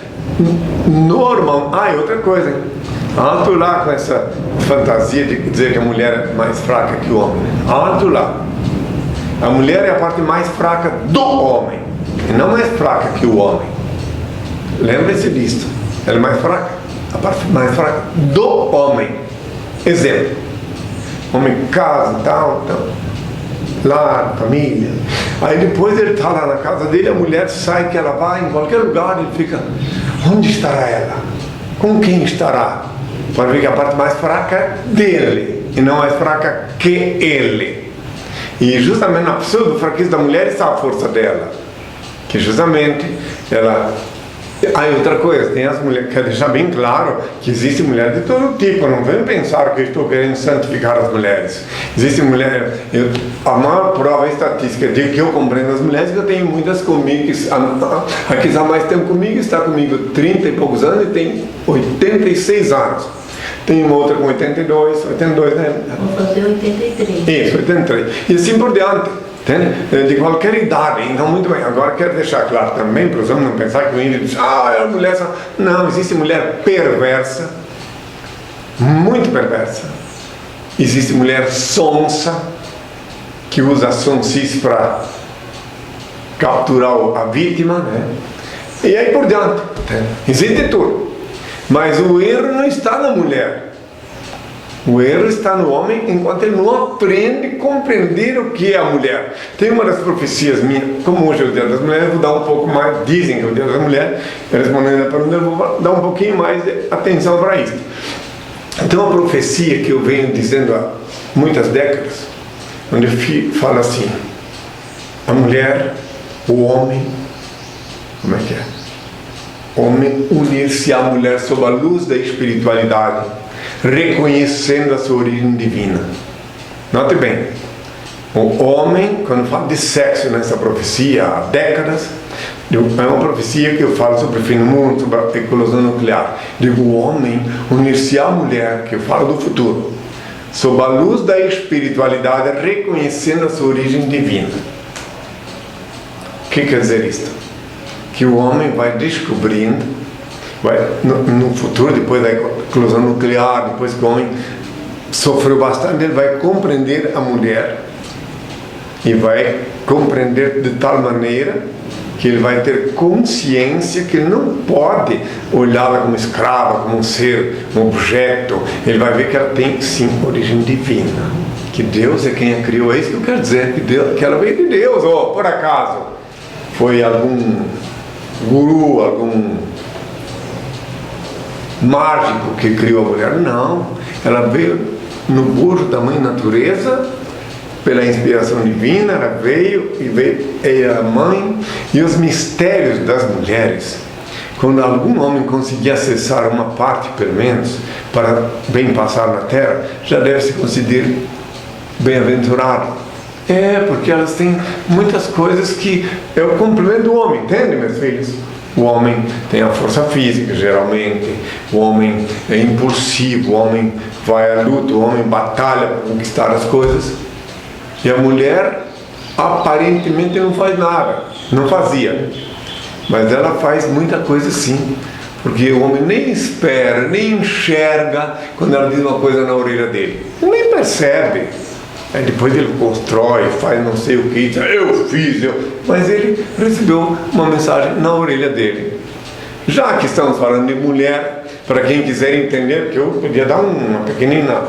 normal... Ah, e outra coisa, alto lá com essa fantasia de dizer que a mulher é mais fraca que o homem. Alto lá. A mulher é a parte mais fraca do homem, e não mais fraca que o homem. Lembre-se disso. Ela é mais fraca, a parte mais fraca do homem. Exemplo: homem casa, tal, lar, família. Aí depois ele está lá na casa dele, a mulher sai, que ela vai em qualquer lugar, ele fica: onde estará ela? Com quem estará? Pode ver que a parte mais fraca é dele e não mais fraca que ele. E justamente na pessoa da fraqueza da mulher está a força dela, que justamente ela... Aí outra coisa, tem as mulheres, quero deixar bem claro que existe mulher de todo tipo, não vem pensar que eu estou querendo santificar as mulheres. Existe mulher, a maior prova estatística de que eu compreendo as mulheres, que eu tenho muitas comigo, a que está mais tempo comigo, está comigo 30 e poucos anos e tem 86 anos. Tem uma outra com 82, né? Vou fazer 83. Isso, 83. E assim por diante. De qualquer idade. Então, muito bem. Agora quero deixar claro também para os homens não pensar que o índio diz: é a mulher. Não, existe mulher perversa, muito perversa. Existe mulher sonsa, que usa a sonsice para capturar a vítima, né? E aí por diante. Existe tudo. Mas o erro não está na mulher. O erro está no homem enquanto ele não aprende a compreender o que é a mulher. Tem uma das profecias minhas, como hoje é o Dia das Mulheres, eu vou dar um pouco mais, dizem que é o Dia das Mulheres, respondendo a pergunta, eu vou dar um pouquinho mais de atenção para isso. Então, uma profecia que eu venho dizendo há muitas décadas, onde fala assim: a mulher, o homem, como é que é? Homem unir-se à mulher sob a luz da espiritualidade, reconhecendo a sua origem divina. Note bem, o homem, quando fala de sexo nessa profecia há décadas, é uma profecia que eu falo sobre o fim do mundo, sobre a eclosão nuclear. Digo, o homem unir-se à mulher, que eu falo do futuro, sob a luz da espiritualidade, reconhecendo a sua origem divina. O que quer dizer isto? Que o homem vai descobrindo, no futuro, depois da eclosão nuclear, depois que o homem sofreu bastante, ele vai compreender a mulher e vai compreender de tal maneira que ele vai ter consciência que ele não pode olhá-la como escrava, como um ser, um objeto. Ele vai ver que ela tem sim origem divina, que Deus é quem a criou. É isso que eu quero dizer, que ela veio de Deus. Ou por acaso foi algum guru, algum mágico que criou a mulher? Não, ela veio no bojo da mãe natureza, pela inspiração divina. Ela veio a mãe. E os mistérios das mulheres, quando algum homem conseguir acessar uma parte pelo menos para bem passar na terra, já deve se considerar bem-aventurado. Porque elas têm muitas coisas que é o complemento do homem, entende, meus filhos? O homem tem a força física, geralmente. O homem é impulsivo, o homem vai à luta, o homem batalha para conquistar as coisas. E a mulher, aparentemente, não faz nada. Não fazia. Mas ela faz muita coisa sim. Porque o homem nem espera, nem enxerga quando ela diz uma coisa na orelha dele. Ele nem percebe. Aí depois ele constrói, faz não sei o que, diz, eu fiz, mas ele recebeu uma mensagem na orelha dele. Já que estamos falando de mulher, para quem quiser entender, que eu podia dar uma pequenina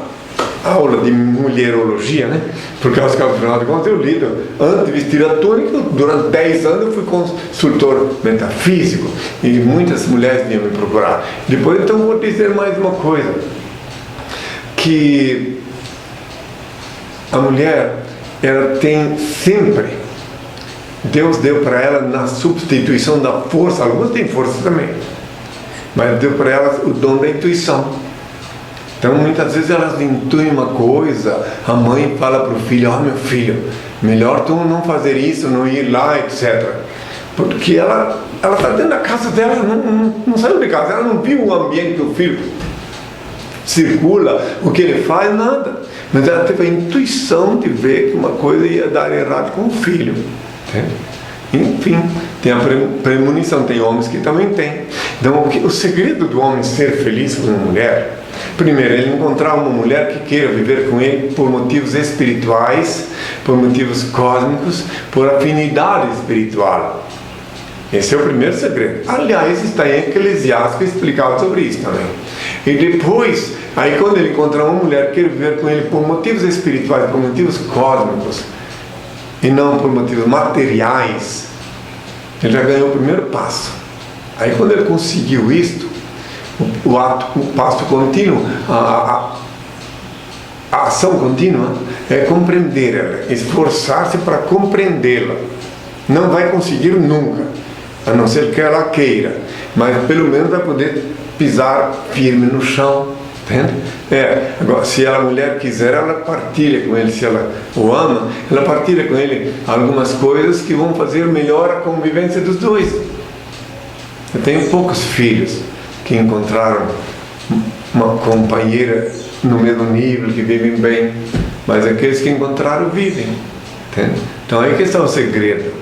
aula de mulherologia, né? Por causa que, afinal de contas, eu lido antes de vestir a túnica. Durante 10 anos eu fui consultor metafísico e muitas mulheres vinham me procurar. Depois, então, vou dizer mais uma coisa, que a mulher, ela tem sempre, Deus deu para ela na substituição da força. Algumas têm força também, mas deu para elas o dom da intuição. Então muitas vezes elas intuem uma coisa, a mãe fala para o filho: meu filho, melhor tu não fazer isso, não ir lá, etc. Porque ela está dentro da casa dela, não saiu de casa, ela não viu o ambiente que o filho circula, o que ele faz, nada. Mas ela teve a intuição de ver que uma coisa ia dar errado com o filho. Entende? Enfim, tem a premonição, tem homens que também têm. Então, o segredo do homem ser feliz com uma mulher, primeiro, ele encontrar uma mulher que queira viver com ele por motivos espirituais, por motivos cósmicos, por afinidade espiritual. Esse é o primeiro segredo. Aliás, está em Eclesiastes explicado sobre isso também. E depois, aí quando ele encontrar uma mulher que quer viver com ele por motivos espirituais, por motivos cósmicos, e não por motivos materiais, ele já ganhou o primeiro passo. Aí quando ele conseguiu isto, o passo contínuo, a ação contínua é compreender ela, esforçar-se para compreendê-la. Não vai conseguir nunca, a não ser que ela queira, mas pelo menos vai poder pisar firme no chão. Entende? Agora, se a mulher quiser, ela partilha com ele. Se ela o ama, ela partilha com ele algumas coisas que vão fazer melhor a convivência dos dois. Eu tenho poucos filhos que encontraram uma companheira no mesmo nível, que vivem bem, mas aqueles que encontraram vivem. Entende? Então aí que está o segredo.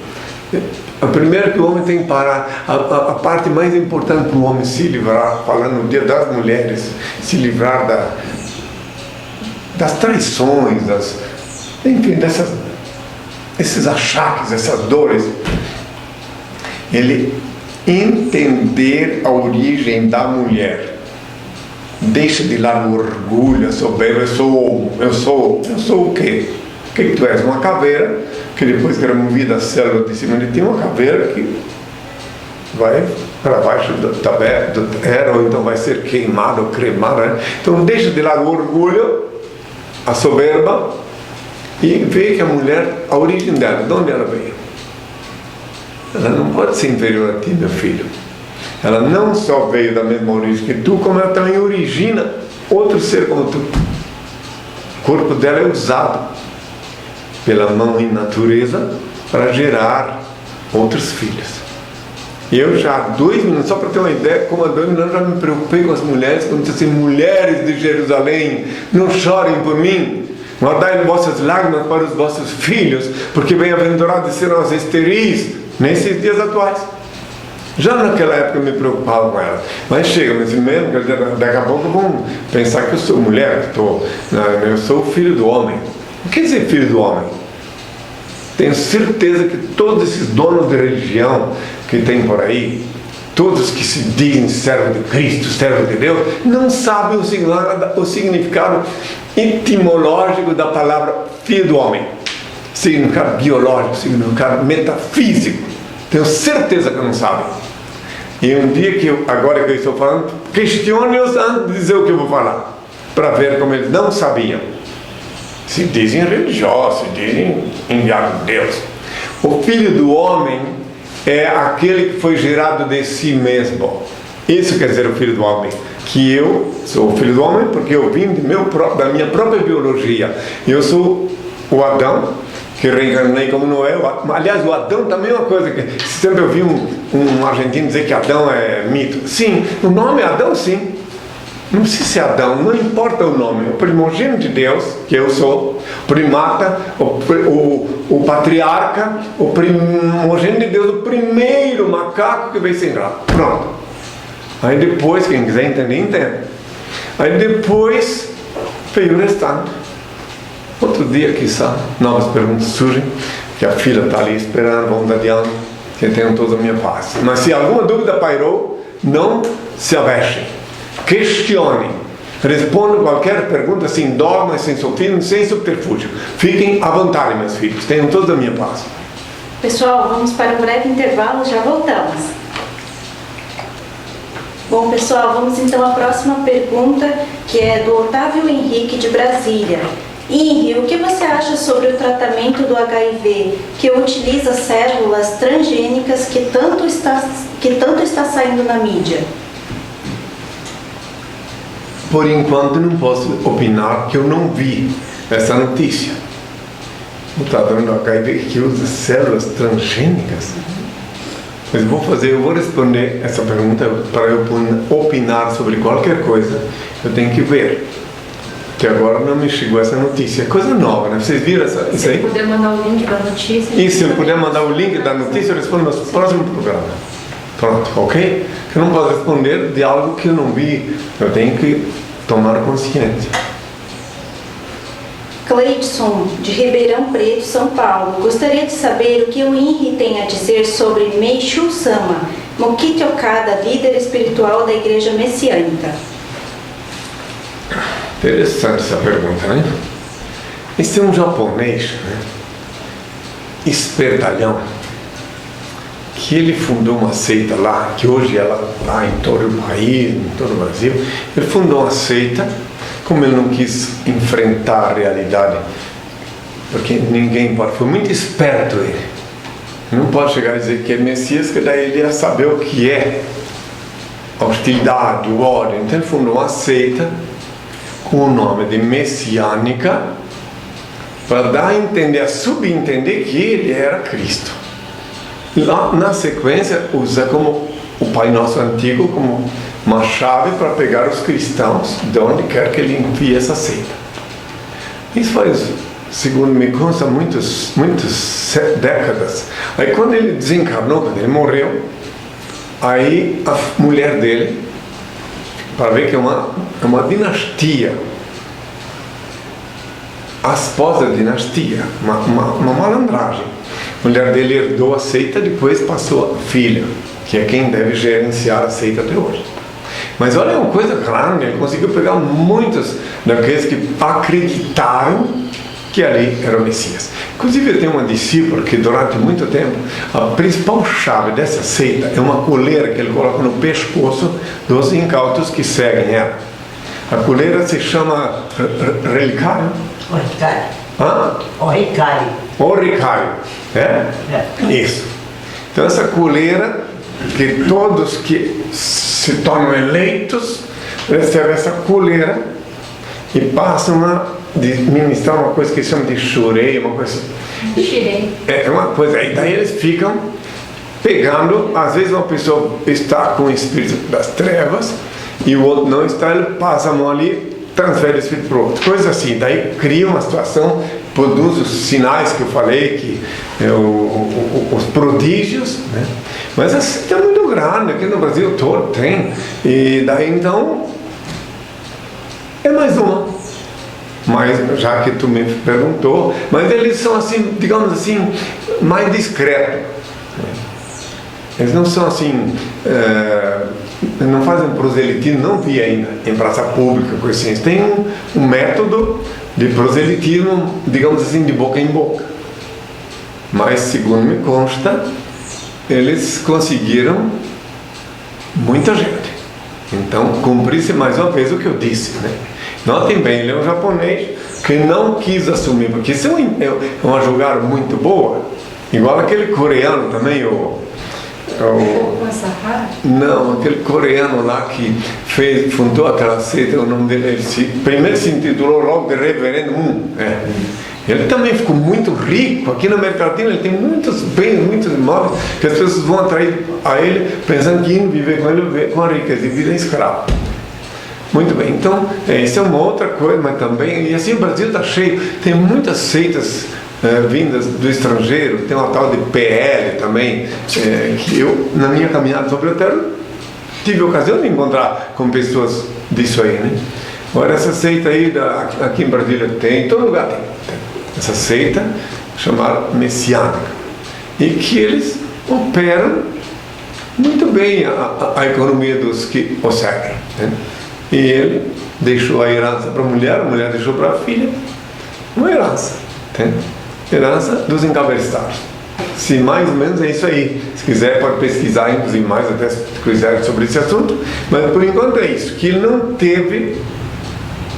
A primeira que o homem tem que parar, a parte mais importante para o homem se livrar, falando no dia das mulheres, se livrar das traições, enfim, esses achaques, essas dores, ele entender a origem da mulher. Deixa de lado o orgulho, a soberba. Eu sou o quê? O que tu és? Uma caveira que depois que era movida a célula de cima de ti, uma caveira que vai para baixo da terra, ou então vai ser queimada ou cremada, né? Então deixa de lado o orgulho, a soberba, e vê que a mulher, a origem dela, de onde ela veio? Ela não pode ser inferior a ti, meu filho. Ela não só veio da mesma origem que tu, como ela também origina outro ser como tu. O corpo dela é usado pela mãe natureza para gerar outros filhos. Eu já há 2 minutos, só para ter uma ideia, como há 2 minutos já me preocupei com as mulheres, quando disse assim: mulheres de Jerusalém, não chorem por mim, guardai vossas lágrimas para os vossos filhos, porque bem-aventurados serão as esteris, nesses dias atuais. Já naquela época eu me preocupava com elas, mas chega, mas mesmo, daqui a pouco vão pensar que eu sou mulher, eu sou o filho do homem. O que é ser filho do homem? Tenho certeza que todos esses donos de religião que tem por aí, todos que se dizem servo de Cristo, servo de Deus, não sabem o significado etimológico da palavra filho do homem. Significado biológico, significado metafísico. Tenho certeza que não sabem. E um dia agora que eu estou falando, questione-os antes de dizer o que eu vou falar, para ver como eles não sabiam. Se dizem religiosos, se dizem enviado de Deus. O filho do homem é aquele que foi gerado de si mesmo. Isso quer dizer o filho do homem. Que eu sou o filho do homem porque eu vim da minha própria biologia. Eu sou o Adão, que reencarnei como Noé. Aliás, o Adão também é uma coisa que sempre eu vi um argentino dizer que Adão é mito. Sim, o nome é Adão, sim. Não precisa ser Adão, não importa o nome. O primogênito de Deus, que eu sou, primata, o patriarca, o primogênito de Deus, o primeiro macaco que veio sem graça. Pronto. Aí depois, quem quiser entender, entende. Aí depois veio o restante. Outro dia, quizá, novas perguntas surgem, que a fila está ali esperando, vamos adiante, que tenham toda a minha paz. Mas se alguma dúvida pairou, não se avexem. Questione, respondam qualquer pergunta sem dogma, sem sofismo, sem subterfúgio. Fiquem à vontade, meus filhos, tenham toda a minha paz. Pessoal, vamos para um breve intervalo, já voltamos. Bom, pessoal, vamos então à próxima pergunta, que é do Otávio Henrique de Brasília. Henri, o que você acha sobre o tratamento do HIV, que utiliza células transgênicas que tanto está saindo na mídia? Por enquanto não posso opinar, que eu não vi essa notícia. O tratamento do HIV que usa células transgênicas. Mas eu vou responder essa pergunta para eu opinar sobre qualquer coisa. Eu tenho que ver. Que agora não me chegou essa notícia. É coisa nova, né? Vocês viram isso aí? Se puder mandar o link da notícia. E se eu puder mandar o link da notícia, eu respondo no próximo programa. Pronto, ok? Eu não posso responder de algo que eu não vi. Eu tenho que tomar consciência. Cleidson, de Ribeirão Preto, São Paulo. Gostaria de saber o que o INRI tem a dizer sobre Meishu Sama, Mokichi Okada, líder espiritual da Igreja Messiânica. Interessante essa pergunta, né? Esse é um japonês, né? Espertalhão, que ele fundou uma seita lá, que hoje ela está em todo o país, em todo o Brasil. Ele fundou uma seita, como ele não quis enfrentar a realidade, porque ninguém pode, foi muito esperto ele. Não pode chegar a dizer que é Messias, que daí ele ia saber o que é a hostilidade, o ódio. Então ele fundou uma seita com o nome de Messiânica, para dar a entender, a subentender que ele era Cristo. Lá na sequência usa como o Pai Nosso Antigo como uma chave para pegar os cristãos de onde quer que ele envie essa seita. Isso faz, segundo me consta, muitas décadas. Aí quando ele desencarnou, quando ele morreu, aí a mulher dele, para ver que é uma dinastia, a esposa da dinastia, uma malandragem. A mulher dele herdou a seita, depois passou a filha, que é quem deve gerenciar a seita até hoje. Mas olha, é uma coisa grande, ele conseguiu pegar muitos daqueles que acreditaram que ali era o Messias. Inclusive eu tenho uma discípula que durante muito tempo, a principal chave dessa seita é uma coleira que ele coloca no pescoço dos incautos que seguem ela. A coleira se chama relicário. Oricário. Hã? Oricário. Oricário. É? Isso. Então essa coleira, que todos que se tornam eleitos recebem essa coleira e passam a ministrar uma coisa que se chama de shurei, uma coisa. Shirei. É uma coisa. E daí eles ficam pegando, às vezes uma pessoa está com o espírito das trevas e o outro não está, ele passa a mão ali, transfere o espírito para o outro. Coisa assim. Daí cria uma situação, produz os sinais que eu falei, que os prodígios, né? Mas a seita é muito grande, aqui no Brasil todo tem. E daí então é mais uma. Mas já que tu me perguntou, mas eles são assim, digamos assim, mais discretos. Eles não são assim, não fazem proselitismo, não vi ainda em praça pública, coisa assim. Eles têm um método de proselitismo, digamos assim, de boca em boca. Mas, segundo me consta, eles conseguiram muita gente. Então, cumprir-se mais uma vez o que eu disse, né? Notem bem, ele é um japonês que não quis assumir, porque isso é uma jogada muito boa. Igual aquele coreano também, não, aquele coreano lá que fundou aquela seita, o nome dele, primeiro se intitulou logo de Reverendo Moon. Ele também ficou muito rico. Aqui na América Latina ele tem muitos bens, muitos imóveis, que as pessoas vão atrair a ele pensando que indo viver com ele com a riqueza e vida escravo. Muito bem, então isso é uma outra coisa, mas também, e assim o Brasil está cheio, tem muitas seitas vindas do estrangeiro, tem uma tal de PL também, que eu, na minha caminhada sobre a Terra, tive a ocasião de encontrar com pessoas disso aí, né? Agora essa seita aí, aqui em Brasília tem, em todo lugar tem essa seita chamada Messiânica, e que eles operam muito bem a economia dos que o seguem, né? E ele deixou a herança para a mulher deixou para a filha uma herança, entende? Herança dos encabeçados. Se mais ou menos é isso aí. Se quiser pode pesquisar, inclusive mais até se quiser sobre esse assunto, mas por enquanto é isso, que ele não teve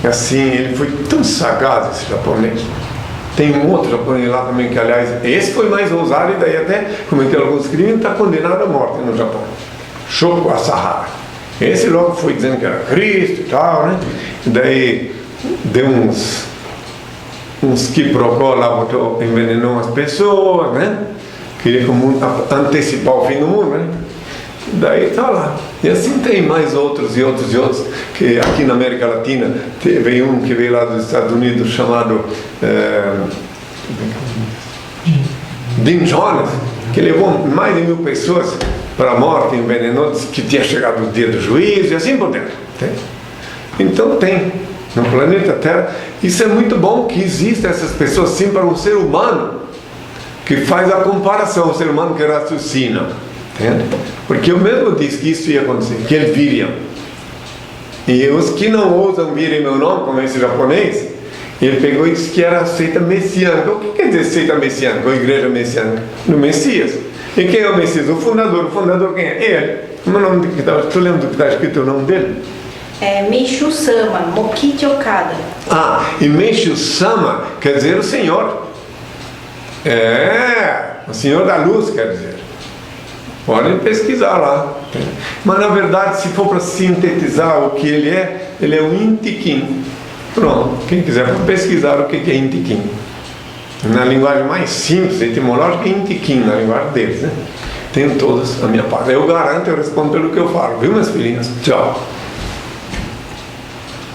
assim, ele foi tão sagaz esse japonês. Tem um outro japonês lá também que, aliás, esse foi mais ousado e daí até cometeu alguns crimes e está condenado à morte no Japão. Shoko Asahara. Esse logo foi dizendo que era Cristo e tal, né? E daí deu uns quiprocó lá, envenenou as pessoas, né? Queria antecipar o fim do mundo, né? Daí está lá. E assim tem mais outros e outros e outros, que aqui na América Latina teve um que veio lá dos Estados Unidos chamado Jim Jones, que levou mais de 1000 pessoas para a morte, envenenou, que tinha chegado o dia do juízo e assim por dentro. Então tem no planeta Terra. Isso é muito bom que existam essas pessoas sim para um ser humano que faz a comparação, o ser humano que raciocina. Entende? Porque eu mesmo disse que isso ia acontecer, que eles viriam. E os que não ousam vir em meu nome, como esse japonês, ele pegou e disse que era a seita messiânica. O que quer dizer seita messiânica, ou igreja messiânica? No Messias. E quem é o Messias? O fundador quem é? Ele. Tu lembra do que está escrito o nome dele? Meishu Sama, Mokichi Okada. E Meishu Sama quer dizer o Senhor. O Senhor da Luz, quer dizer. Podem pesquisar lá. Mas na verdade, se for para sintetizar o que ele é um Intikim. Pronto, quem quiser pode pesquisar o que é Intikim. Na linguagem mais simples, etimológica, é Intikim, na linguagem deles, né? Tenho todos a minha parte. Eu garanto, eu respondo pelo que eu falo, viu, minhas filhinhas? Tchau.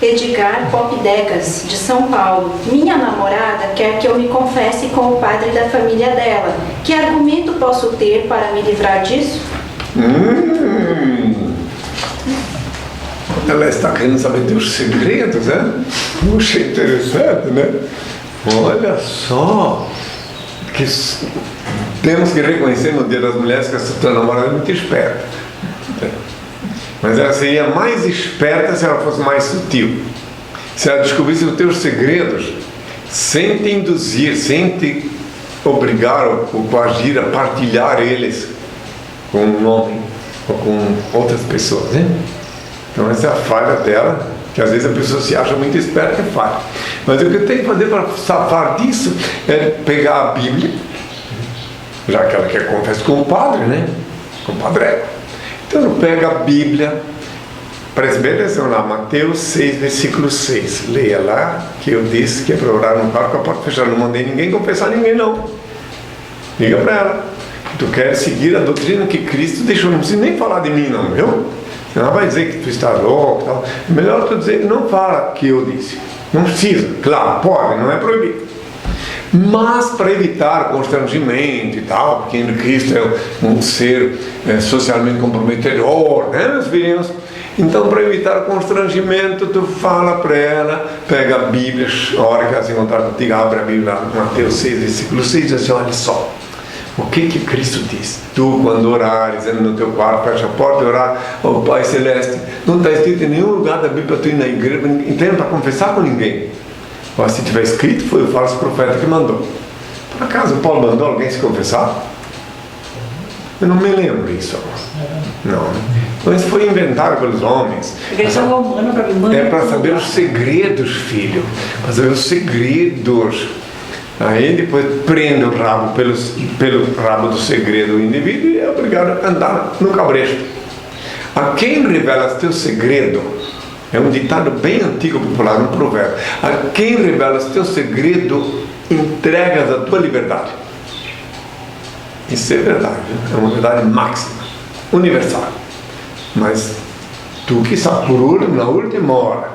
Edgar Popdegas, de São Paulo. Minha namorada quer que eu me confesse com o padre da família dela. Que argumento posso ter para me livrar disso? Ela está querendo saber dos segredos, né? Puxa, interessante, né? Olha só, que temos que reconhecer no Dia das Mulheres que essa tua namorada é muito esperta. Mas ela seria mais esperta se ela fosse mais sutil. Se ela descobrisse os teus segredos sem te induzir, sem te obrigar ou coagir a partilhar eles com um homem ou com outras pessoas, né? Então essa é a falha dela, que às vezes a pessoa se acha muito esperta e falha. Mas o que eu tenho que fazer para safar disso é pegar a Bíblia, já que ela quer confessar com o padre, né? Com o padre. Então pega a Bíblia, preste bem atenção lá, Mateus 6, versículo 6. Leia lá, que eu disse que é para orar no quarto com a porta fechada. Não mandei ninguém confessar ninguém, não. Liga para ela. Tu queres seguir a doutrina que Cristo deixou. Não precisa nem falar de mim, não, viu? Ela vai dizer que tu está louco e tal. É melhor tu dizer, não fala que eu disse. Não precisa. Claro, pode, não é proibido. Mas para evitar constrangimento e tal, porque Cristo é um ser socialmente comprometedor, né, meus filhos? Então, para evitar constrangimento, tu fala para ela, pega a Bíblia, a hora que ela se encontrar contigo, abre a Bíblia, Mateus 6, versículo 6, diz assim, olha só, o que Cristo diz? Tu, quando orares, entra no teu quarto, fecha a porta e orar ao Pai Celeste. Não está escrito em nenhum lugar da Bíblia para tu ir na igreja, entende? Para confessar com ninguém. Mas se tiver escrito, foi o falso profeta que mandou. Por acaso Paulo mandou alguém se confessar? Eu não me lembro disso. Não. Mas foi inventado pelos homens. É para saber os segredos, filho. Para saber os segredos. Aí depois prende o rabo pelo rabo do segredo do indivíduo e é obrigado a andar no cabresto. A quem revelas teu segredo? É um ditado bem antigo, popular, um provérbio. A quem revelas teu segredo, entregas a tua liberdade. Isso é verdade, é uma verdade máxima, universal. Mas tu que sabe na última hora,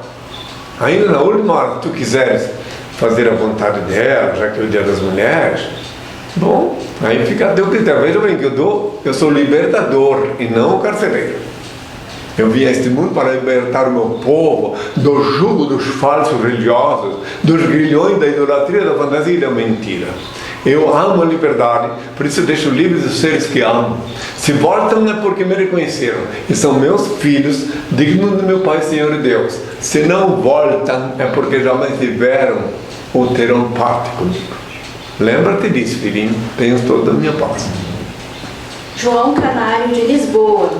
ainda na última hora, se tu quiseres fazer a vontade dela, já que é o Dia das Mulheres, bom, aí fica a teu critério. Veja bem que eu sou libertador e não o carcereiro. Eu vim a este mundo para libertar o meu povo do jugo dos falsos religiosos, dos grilhões da idolatria, da fantasia e da mentira. Eu amo a liberdade, por isso eu deixo livres os seres que amo. Se voltam é porque me reconheceram e são meus filhos, dignos do meu Pai, Senhor e Deus. Se não voltam é porque jamais tiveram ou terão parte comigo. Lembra-te disso, filhinho, tenho toda a minha paz. João Canário, de Lisboa.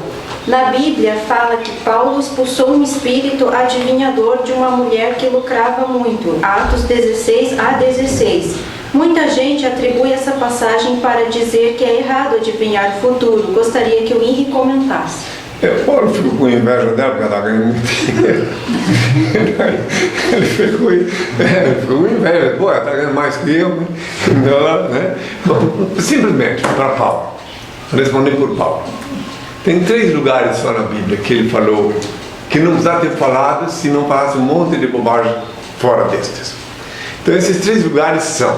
Na Bíblia fala que Paulo expulsou um espírito adivinhador de uma mulher que lucrava muito. Atos 16 a 16. Muita gente atribui essa passagem para dizer que é errado adivinhar o futuro. Gostaria que o Henri comentasse. Paulo ficou com inveja dela porque ela estava ganhando muito dinheiro. Ele ficou com inveja. Pô, ela está ganhando mais que eu. Né? Simplesmente, para Paulo. Responder por Paulo. Tem 3 lugares só na Bíblia que ele falou que não precisava ter falado se não falasse um monte de bobagem fora destes. Então esses 3 lugares são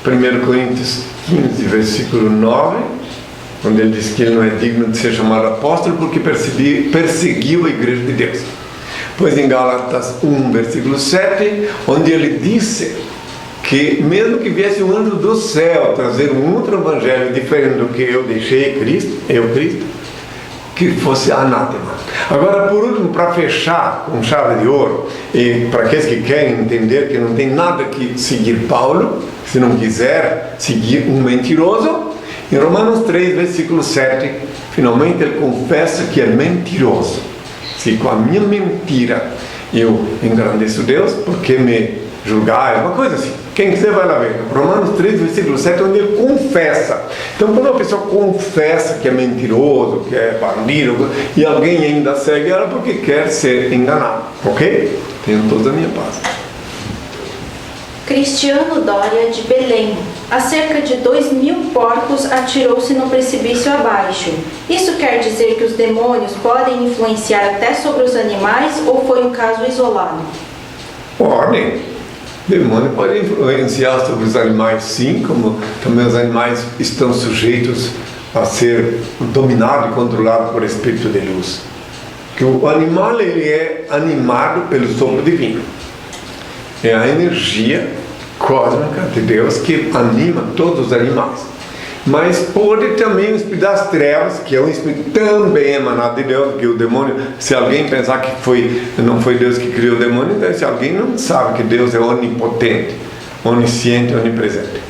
1 Coríntios 15, versículo 9, onde ele diz que ele não é digno de ser chamado apóstolo porque perseguiu a igreja de Deus. Pois em Gálatas 1, versículo 7, onde ele disse que mesmo que viesse um anjo do céu trazer um outro evangelho diferente do que eu deixei Cristo, que fosse anátema. Agora, por último, para fechar com chave de ouro, e para aqueles que querem entender que não tem nada que seguir Paulo, se não quiser seguir um mentiroso, em Romanos 3, versículo 7, finalmente ele confessa que é mentiroso. Se com a minha mentira eu engrandeço Deus, porque me julgar, uma coisa assim. Quem quiser vai lá ver. Romanos 3, versículo 7, onde ele confessa. Então, quando uma pessoa confessa que é mentiroso, que é bandido, e alguém ainda segue ela porque quer ser enganado. Ok? Tenham todos a minha paz. Cristiano Dória, de Belém. A cerca de 2.000 porcos atirou-se no precipício abaixo. Isso quer dizer que os demônios podem influenciar até sobre os animais ou foi um caso isolado? Podem. O demônio pode influenciar sobre os animais, sim, como também os animais estão sujeitos a ser dominados e controlados por espírito de luz. Que o animal ele é animado pelo sopro divino. É a energia cósmica de Deus que anima todos os animais. Mas pode também o espírito das trevas, que é um espírito também emanado de Deus, porque o demônio, se alguém pensar que não foi Deus que criou o demônio, então se alguém não sabe que Deus é onipotente, onisciente, onipresente.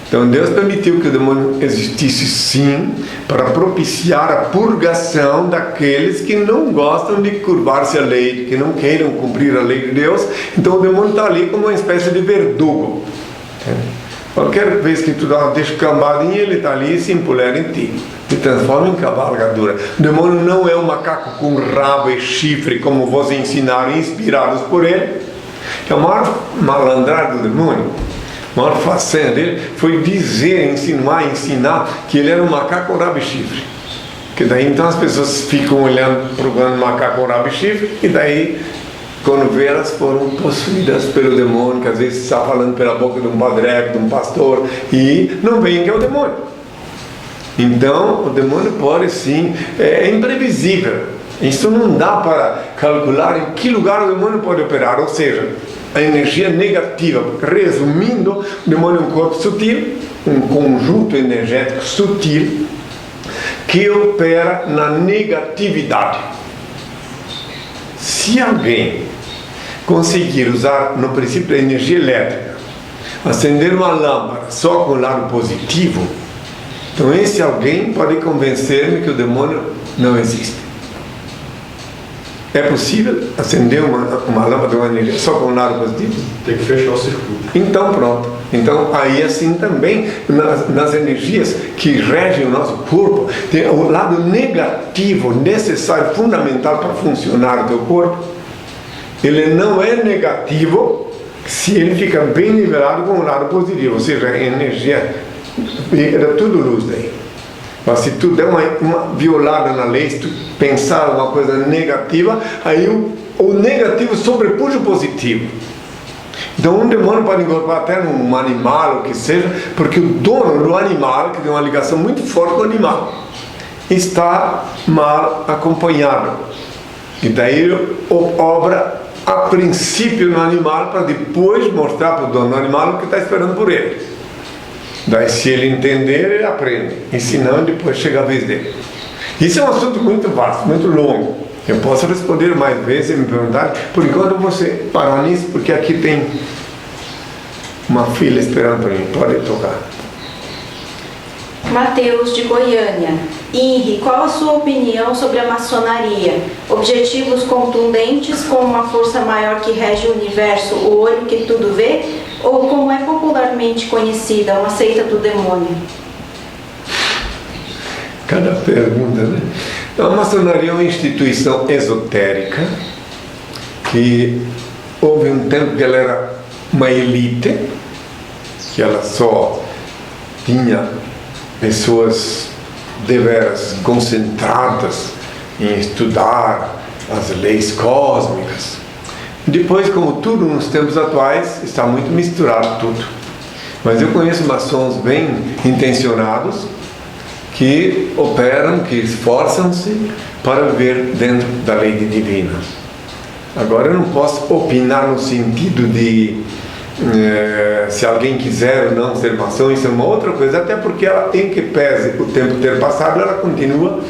Então Deus permitiu que o demônio existisse sim, para propiciar a purgação daqueles que não gostam de curvar-se à lei, que não queiram cumprir a lei de Deus. Então o demônio está ali como uma espécie de verdugo. Qualquer vez que tu dá uma descambadinha, ele está ali e se empolera em ti, te transforma em cavalgadura. O demônio não é um macaco com rabo e chifre, como vos ensinaram, inspirados por ele. A maior malandragem do demônio, a maior façanha dele, foi dizer, ensinar que ele era um macaco com rabo e chifre. Que daí então as pessoas ficam olhando, procurando um macaco com rabo e chifre, e daí quando vê, elas foram possuídas pelo demônio, que às vezes está falando pela boca de um padre, de um pastor, e não veem que é o demônio. Então, o demônio pode sim, é imprevisível. Isso não dá para calcular em que lugar o demônio pode operar, ou seja, a energia negativa. Resumindo, o demônio é um corpo sutil, um conjunto energético sutil, que opera na negatividade. Se alguém conseguir usar no princípio da energia elétrica, acender uma lâmpada só com o lado positivo, então esse alguém pode convencer-me que o demônio não existe. É possível acender uma lâmpada com energia só com o lado positivo? Tem que fechar o circuito. Então pronto. Então aí assim também nas energias que regem o nosso corpo, tem o lado negativo necessário, fundamental para funcionar o teu corpo. Ele não é negativo se ele fica bem nivelado com o lado positivo, ou seja, a energia era tudo luz daí. Mas se tu der uma violada na lei, se tu pensar uma coisa negativa, aí o negativo sobrepuja o positivo. Então um demônio pode incorporar até num animal, o que seja, porque o dono do animal, que tem uma ligação muito forte com o animal, está mal acompanhado. E daí ele obra a princípio no animal para depois mostrar para o dono do animal o que está esperando por ele. Daí se ele entender, ele aprende. E se não, depois chega a vez dele. Isso é um assunto muito vasto, muito longo. Eu posso responder mais vezes e me perguntar. Por enquanto você parar nisso, porque aqui tem uma fila esperando para mim. Pode tocar. Mateus, de Goiânia. Inri, qual a sua opinião sobre a maçonaria? Objetivos contundentes, com uma força maior que rege o universo, o olho que tudo vê? Ou, como é popularmente conhecida, uma seita do demônio? Cada pergunta, né? A maçonaria é uma instituição esotérica que houve um tempo que ela era uma elite, que ela só tinha pessoas deveras concentradas em estudar as leis cósmicas. Depois, como tudo nos tempos atuais, está muito misturado tudo. Mas eu conheço maçons bem intencionados que operam, que esforçam-se para viver dentro da lei divina. Agora, eu não posso opinar no sentido de se alguém quiser ou não ser maçom, isso é uma outra coisa, até porque ela, em que pese o tempo ter passado, ela continua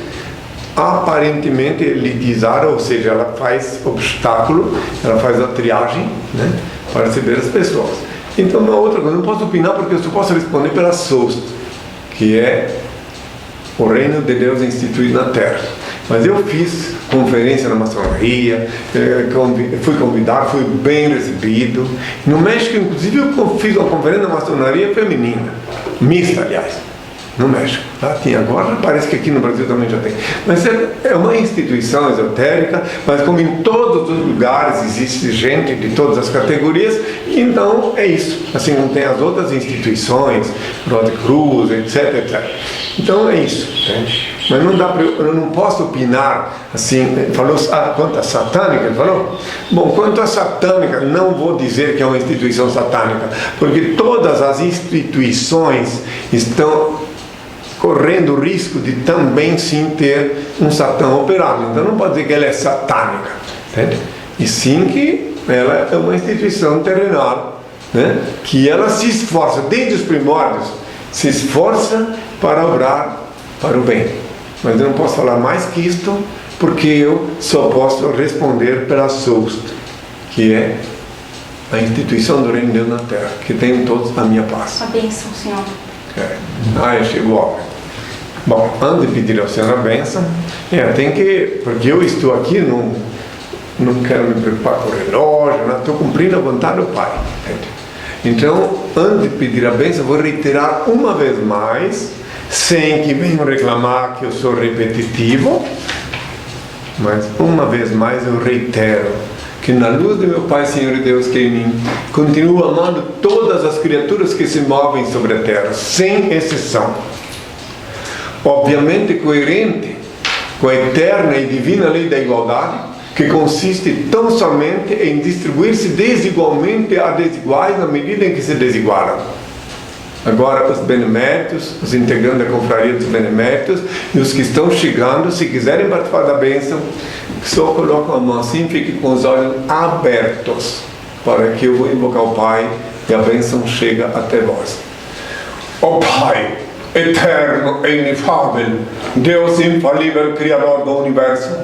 aparentemente elitizada, ou seja, ela faz obstáculo, ela faz a triagem, né, para receber as pessoas. Então, uma outra coisa, eu não posso opinar porque eu só posso responder pela SOST, que é o reino de Deus instituído na Terra. Mas eu fiz conferência na maçonaria, fui convidado, fui bem recebido. No México, inclusive, eu fiz uma conferência na maçonaria feminina, mista, aliás, no México. Lá tinha, agora parece que aqui no Brasil também já tem. Mas é uma instituição esotérica, mas como em todos os lugares existe gente de todas as categorias, então é isso. Assim como tem as outras instituições, Rosa Cruz, etc, etc. Então é isso. Mas não dá eu não posso opinar assim. Falou quanto a satânica, ele falou? Bom, quanto a satânica, não vou dizer que é uma instituição satânica, porque todas as instituições estão correndo o risco de também sim ter um satã operado. Então não pode dizer que ela é satânica, entende? E sim que ela é uma instituição terrenal, né? Que ela se esforça, desde os primórdios, se esforça para obrar para o bem. Mas eu não posso falar mais que isto, porque eu só posso responder pela SOST, que é a instituição do Reino de Deus na Terra, que tem todos a minha paz. A bênção, Senhor. Chegou a hora. Bom, antes de pedir ao Senhor a bênção, tem que, porque eu estou aqui, não quero me preocupar com o relógio, estou cumprindo a vontade do Pai. Então, antes de pedir a bênção, vou reiterar uma vez mais, sem que venham reclamar que eu sou repetitivo, mas uma vez mais eu reitero que na luz de meu Pai, Senhor e Deus, que é em mim, continuo amando todas as criaturas que se movem sobre a terra, sem exceção. Obviamente coerente com a eterna e divina lei da igualdade, que consiste tão somente em distribuir-se desigualmente a desiguais na medida em que se desigualam. Agora, os beneméritos, os integrantes da confraria dos beneméritos e os que estão chegando, se quiserem participar da bênção, só colocam a mão assim, fiquem com os olhos abertos, para que eu vou invocar o Pai e a bênção chega até vós. Ó Pai, eterno e inefável, Deus infalível, Criador do Universo,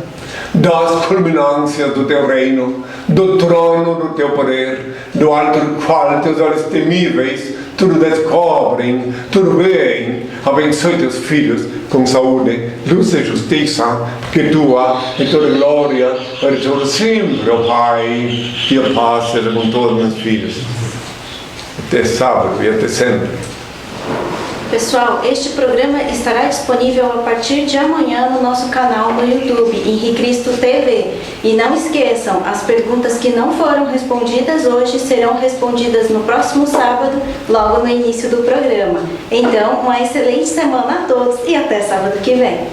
das culminâncias do Teu reino, do trono do Teu poder, do alto do qual Teus olhos temíveis tudo descobrem, tudo veem. Abençoe Teus filhos com saúde, luz e justiça, que Tua e toda glória perdoe sempre, ó Pai, e a paz seja com todos meus filhos. Até sábado e até sempre. Pessoal, este programa estará disponível a partir de amanhã no nosso canal no YouTube, Henri Cristo TV. E não esqueçam, as perguntas que não foram respondidas hoje serão respondidas no próximo sábado, logo no início do programa. Então, uma excelente semana a todos e até sábado que vem.